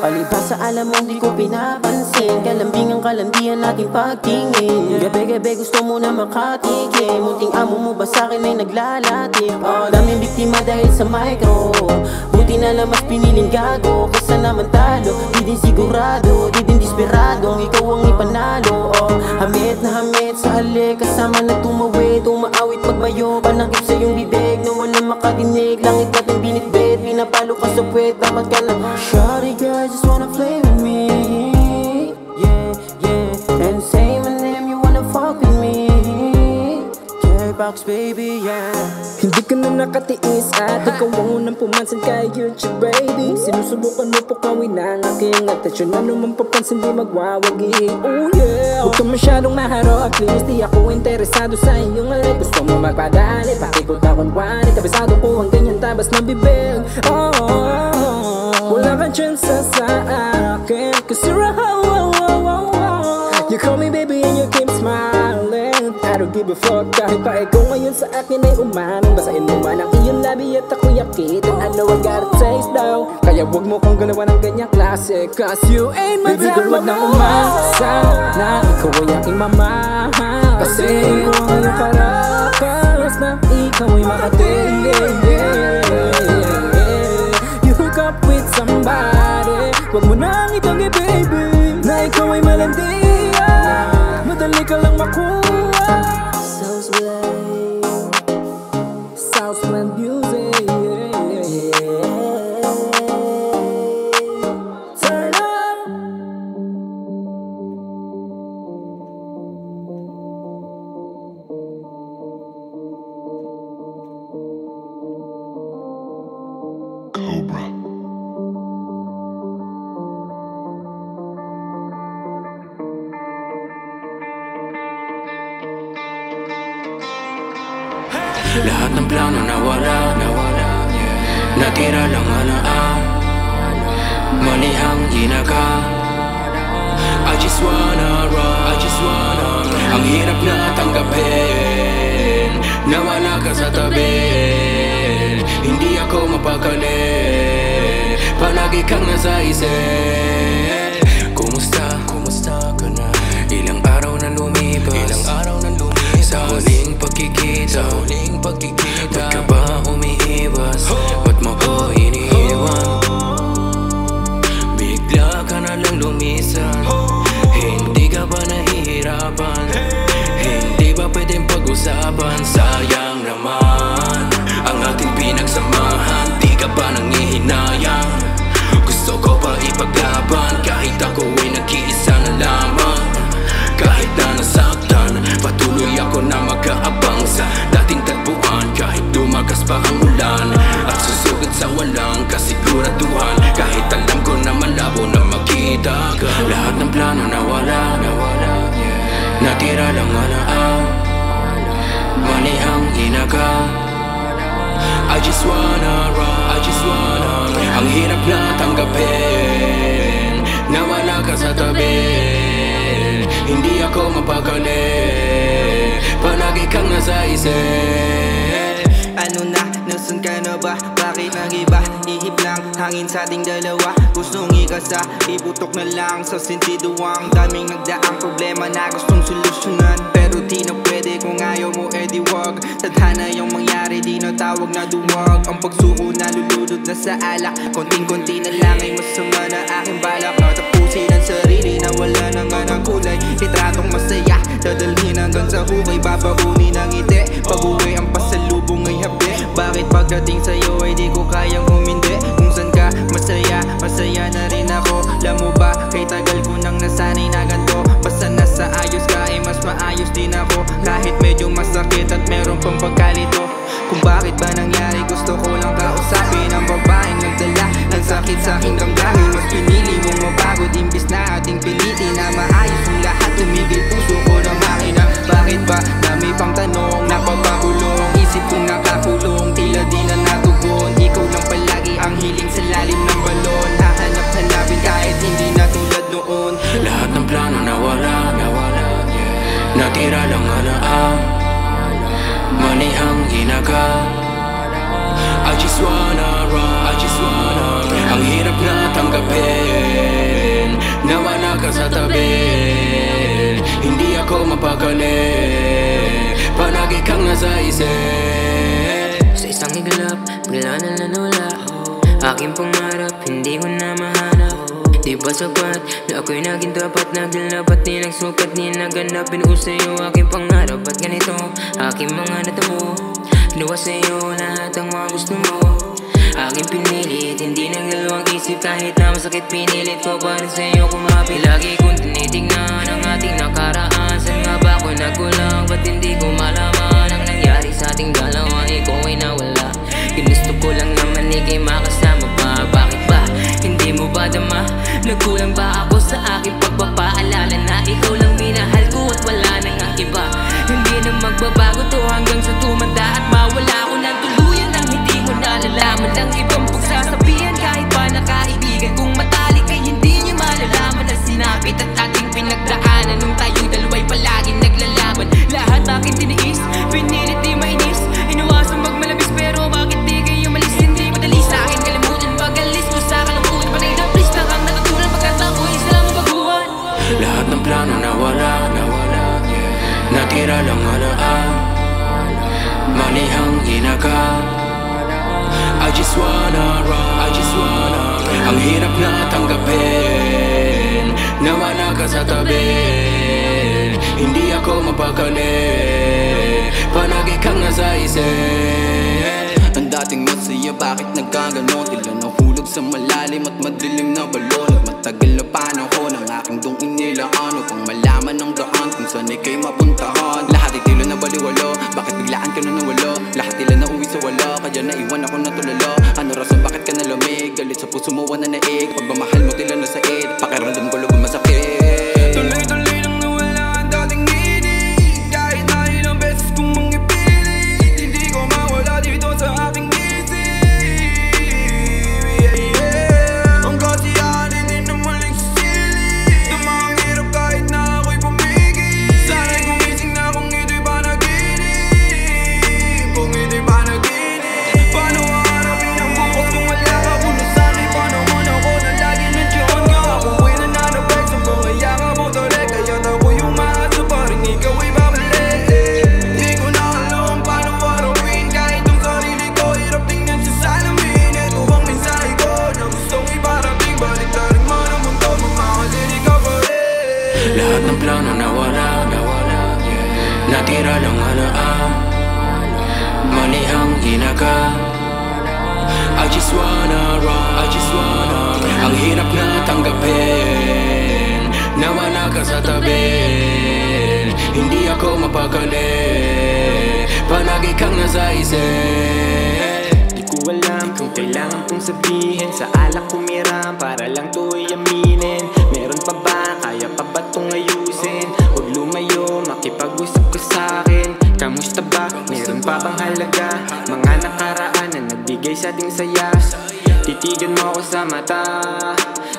S9: Palibhasa alam mo di ko pinapansin, kalambing ang kalandian nating pagtingin. Gabi-gabi gusto mo na makatikim, munting amo mo ba sa'kin ay naglalatik. Daming biktima dahil sa micro, buti na lang mas piniling gago kaysa naman talo. Di din sigurado, di din desperado ang ikaw ang ipanalo. Hamit na hamit sa halik, kasama na tumawid, umaawit magmayo, panakip sa iyong bibig na walang makadinig. Langit natin binitbit, pinapalo ka sa puwet, dapat ka na. Shawty girl, just wanna play with me, yeah, yeah, and say my name, you wanna fuck with me, K-Box baby, yeah.
S3: Hindi ka na nakatiis at ikaw ang unang pumansin kay YouTube baby. Sinusubukan mo po kawin ang aking atensyon, ano man papansin di magwawagi. Oh yeah, huwag ka masyadong maharap, please, di ako interesado sa iyong alay. Gusto mo magpadali, pakikot na kunwari, kabisado ko ang ganyan tabas ng bibig. Wala kang chance sa akin, kasi you call me baby and you keep smiling. I don't give a fuck kahit pa ikaw ngayon sa akin ay umanong. Basahin mo man ang iyong labi at ako'y yakitin. I know I gotta taste daw, kaya wag mo kong galawan ng ganyang klase, cause you ain't my baby girl, wag nang umasa na ikaw ay aking mamahal, kasi ikaw ang iyong karakas na ikaw ay Makati. You hook up with somebody, wag mo nang itanggi baby, na ikaw ay malandian, madali ka lang makuha. Southland music, turn up.
S10: Cobra.
S1: Lahat ng plano nawala, natira lang ang manihang ginaka. I just wanna run, ang hirap na tanggapin, nawala ka sa tabi. Hindi ako mapakali, palagi kang nasa isip. Kumusta ka na? Ilang araw na lumipas, sa huling pagkikita, ba't ka ba umiiwas? Ba't mo ko iniiwan? Bigla ka na lang lumisan, hindi ka ba nahihirapan? Hindi ba pwedeng pag-usapan? Sayang naman ang ating pinagsamahan, di ka ba nangihinayang? Gusto ko pa ipaglaban, kahit ako ay nag-iisa na lamang. Kahit na nasaktan, patuloy ako na mag-aabang sa dating tagpuan. Kahit dumagas pa ang ulan at susugod sa walang kasiguraduhan, kahit alam ko na malabo na makita ka. Lahat ng plano nawala, natira lang ang manihang ginaka. Ang hirap na tanggapin na wala ka sa tabi. Hindi ako mapakali, palagi kang nasa isip.
S11: Ano na, nasan ka na ba? Bakit nag-iba? Ihip lang, hangin sa ating dalawa. Gustong ikasa, ibutok na lang sa sentido. Ang daming nagdaang problema na gustong solusyonan, pero di na pwede kung ayaw mo, edi wag. Tadhana yung mangyari, di na tawag na duwag. Ang pagsuko na luludod na sa alak, konting-konti na lang ay masama na aking balak. Tapusin ang sarili na wala na nga ng kulay. Litratong masaya, dadalhin hanggang sa hukay. Babaunin ang ngiti, pag-uwi ang pasalubong ay habi. Bakit pagdating sa'yo ay di ko kayang humindi? Kung saan ka masaya, masaya na rin ako. Alam mo ba, kay tagal ko nang nasanay na ganito. Basta nasa ayos ka ay mas maayos din ako. Kahit medyo masakit at meron pang pagkalito. Kung bakit ba nangyari, gusto ko lang kausapin ang babaeng nagdala ng sakit sa aking damdamin. Mas pinili mong mapagod imbis na ating pilitin na maayos ang lahat. Tumigil puso ko na makina. Bakit ba dami pang tanong napapagulong? Isip kong nakakulong, tila di na natugon. Ikaw lang palagi ang hiling sa lalim ng balon. Hahanap-hanapin kahit hindi na tulad noon.
S1: Lahat ng plano nawala, natira lang alaang. Mali ang inaga, I just wanna run. Ang hirap na tanggapin na wala ka sa tabi. Hindi ako mapakali, palagi kang nasa isip.
S4: Sa isang iglap, bigla na nawala aking pangarap, hindi ko na mahanap. Di ba sapat na ako'y naging dapat? Naglapat, di nagsukat, di naganap. Binuo sa'yo aking pangarap at ganito aking mga natamo. Ginawa sa'yo lahat ang mga gusto mo. Aking pinilit, hindi naglalawang isip. Kahit na masakit pinilit ko pa rin sa'yo kumapit. Lagi kong tinitignan ang ating nakaraan. Saan nga ba ako nagkulang? Ba't hindi ko malaman ang nangyari sa ating dalawa? Ikaw ay nawala. Ginusto ko lang naman ika'y makasama pa. Bakit ba? Hindi mo ba dama? Nagkulang ba ako sa aking pagpapaalala na ikaw lang minahal ko at wala nang ang iba? Hindi na magbabago to hanggang sa tumanda at mawala ko ng tuluyan nang hindi mo nalalaman ang ibang pagsasabihan. Kahit pa nakaibigan kong matalik ay hindi niya malalaman na sinapit at ating pinagdaanan nung tayo dalawa'y palaging naglalaban. Lahat aking tiniis, pinilit di mainis, inuwasang magmalabis pero bakit di kayo malis? Hindi madali sa akin kalimutan pag-alis mo sa kalungkutan. Panay na please na kang natutunan pagkatao isa lang ang baguhan.
S1: Lahat ng plano nawala, natira lang alaang. Mali ang inaga, I just wanna run. Ang hirap na tanggapin na wala ka sa tabi. Hindi ako mapakali, palagi kang nasa isip.
S6: Ang dating masaya, bakit nagkaganon? Tila nahulog sa malalim at madilim na balon. At matagal na panahon ang aking dong inilaan upang malaman ang daan kung saan ika'y mapuntahan. Lahat ay tila na baliwalo, bakit biglaan ka na nawalo? Lahat tila na uwi sa wala, kaya naiwan ako na tulala. Ano rason, bakit ka nalamig? Galit sa puso mo na naig, pagmamahal mo tila na said, pakiramdam ko lubong masakit.
S11: Tuloy-tuloy lang nawala ang dating hinig. Kahit na ilang beses kong mangipilit, hindi ko mawala dito sa aking isip. Ang kasiyahan hindi naman nagsisilip. Tumang hirap kahit na ako'y pumigil. Sana'y gumising na kung ito'y panaginip. Kung ito'y panaginip. Paano haharapin ang bukas kung wala ka? Kung nasana'y panahon ako na lagi nandiyan ka. Ako'y nananabay sa mga yakap mo tuloy. Kaya't ako yung maasa pa rin ikaw ay babalik. Di ko na alam paano harapin kahit ang sarili ko hirap tingnan sa salamin. Ito ang mensahe ko na gustong iparating. Balik na rin man ang mundo, mamahalin ikaw pa rin.
S1: Lahat ng plano nawala, natira lang alaang. Mali ang inaga, I just wanna run. Ang hirap na tanggapin na wala ka sa tabi. Hindi ako mapakali, palagi kang nasa isip.
S11: Di ko alam kung kailangan kong sabihin. Sa alak kumiram para lang to'y aminin. Meron pa ba? Kaya pa ba itong ayusin? Huwag lumayo, makipag-usap ka sa'kin. Kamusta ba? Meron pa bang halaga? Mga nakaraan na nagbigay sa ating saya.
S12: Titigan mo ako sa mata,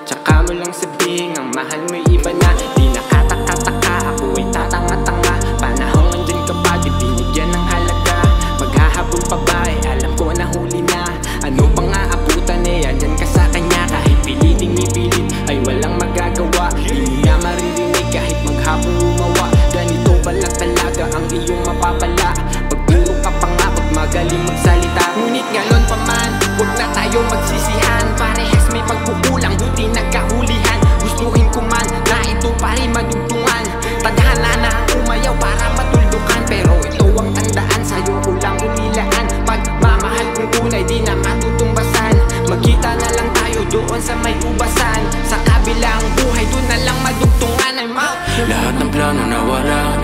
S12: tsaka mo lang sabihin ang mahal mo'y iba na. Di nakataka-taka, ako ay tatanga-tanga. Panahon andyan ka pa, di binigyan ng halaga. Maghahabol pa ba eh, alam ko na huli na. Ano pang aabutan eh, andyan ka sa kanya. Kahit piliting ipilit ay walang magagawa. Di mo na maririnig kahit maghapong umawa. Ganito pala talaga ang iyong mapapala. Pagturo ka pa nga, pag magaling magsalita. Ngunit galon pa man, huwag na tayo magsisihan. Parehas may pagkukulang, buti nagkahulihan. Gustuhin ko man na ito pa rin madugtungan. Tadhana na ang umayaw para matuldukan. Pero ito ang tandaan, sa'yo ko lang inilaan. Pagmamahal kong tunay, di na matutumbasan. Magkita na lang tayo doon sa may ubasan. Sa kabilang buhay, doon na lang madugtungan. Ay ma,
S1: lahat ng plano nawala,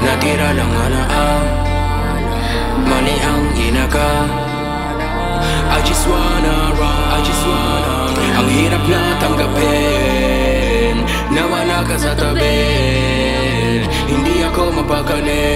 S1: natira lang halaang. Mali ang ginaka, I just wanna run. Ang hirap na tanggapin, nawala ka sa tabi. Hindi ako mapakali,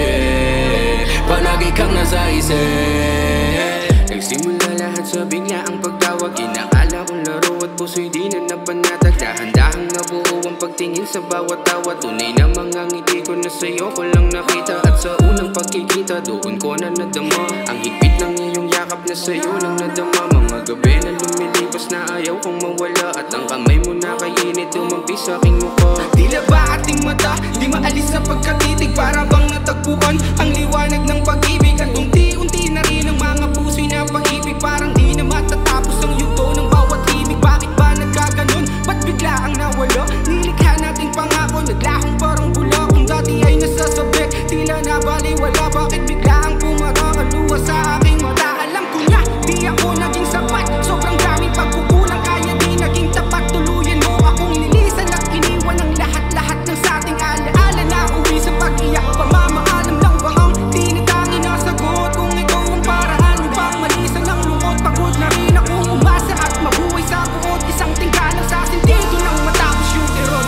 S1: palagi kang nasa isip.
S6: Nagsimula lahat sa biglaang pagtawag. Inakala kong laro at puso'y di na napanatag. Dahan-dahang nabuo ang pagtingin sa bawat tawa. Tunay na mga ngiti ko na sa'yo ko lang nakita. At sa unang pagkikita doon ko na nadama ang higpit ng iyong yakap na sa'yo lang nadama. Mga gabi na lumilipas na ayaw kong mawala. At ang kamay mo na kainit tumampi sa aking mukha.
S11: Tila ba ating mata, di maalis sa pagkatitig. Para bang natagpuan ang liwanag ng pag-ibig. At unti-unti na rin ang mga puso'y napag-ibig. Parang di na matatapos ang yugo ng bawat himig. Bakit ba nagkaganon? Ba't bigla ang nawala? Nilikha nating pangako, naglahong parang bula. Kung dati ay nasasabi, tila na baliwala. Bakit bigla ang pumarakaluwa sa aking mata? Alam ko na, di ako naging sapat. Sobrang daming pagkukulang, kaya di naging tapat. Tuluyan mo akong nilisan at iniwan ang lahat-lahat ng sa ating alaala. Na uwi sa pag-iyak, pamamaalam lang ba ang di na tangi na sagot? Kung ito ang paraan upang malisan ang lungkot. Pagod na rin akong umasa at mabuhay sa buot. Isang tingkalan sa sentido nang matapos yung tiron.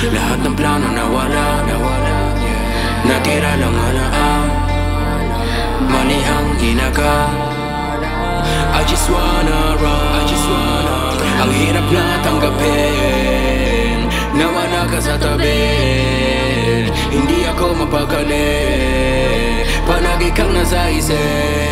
S1: Lahat ng plano nawala, natira lang halaang. Mali ang ginaka, I just wanna run. Ang hirap na tanggapin, nawala ka sa tabi. Hindi ako mapakali, palagi kang nasa isip.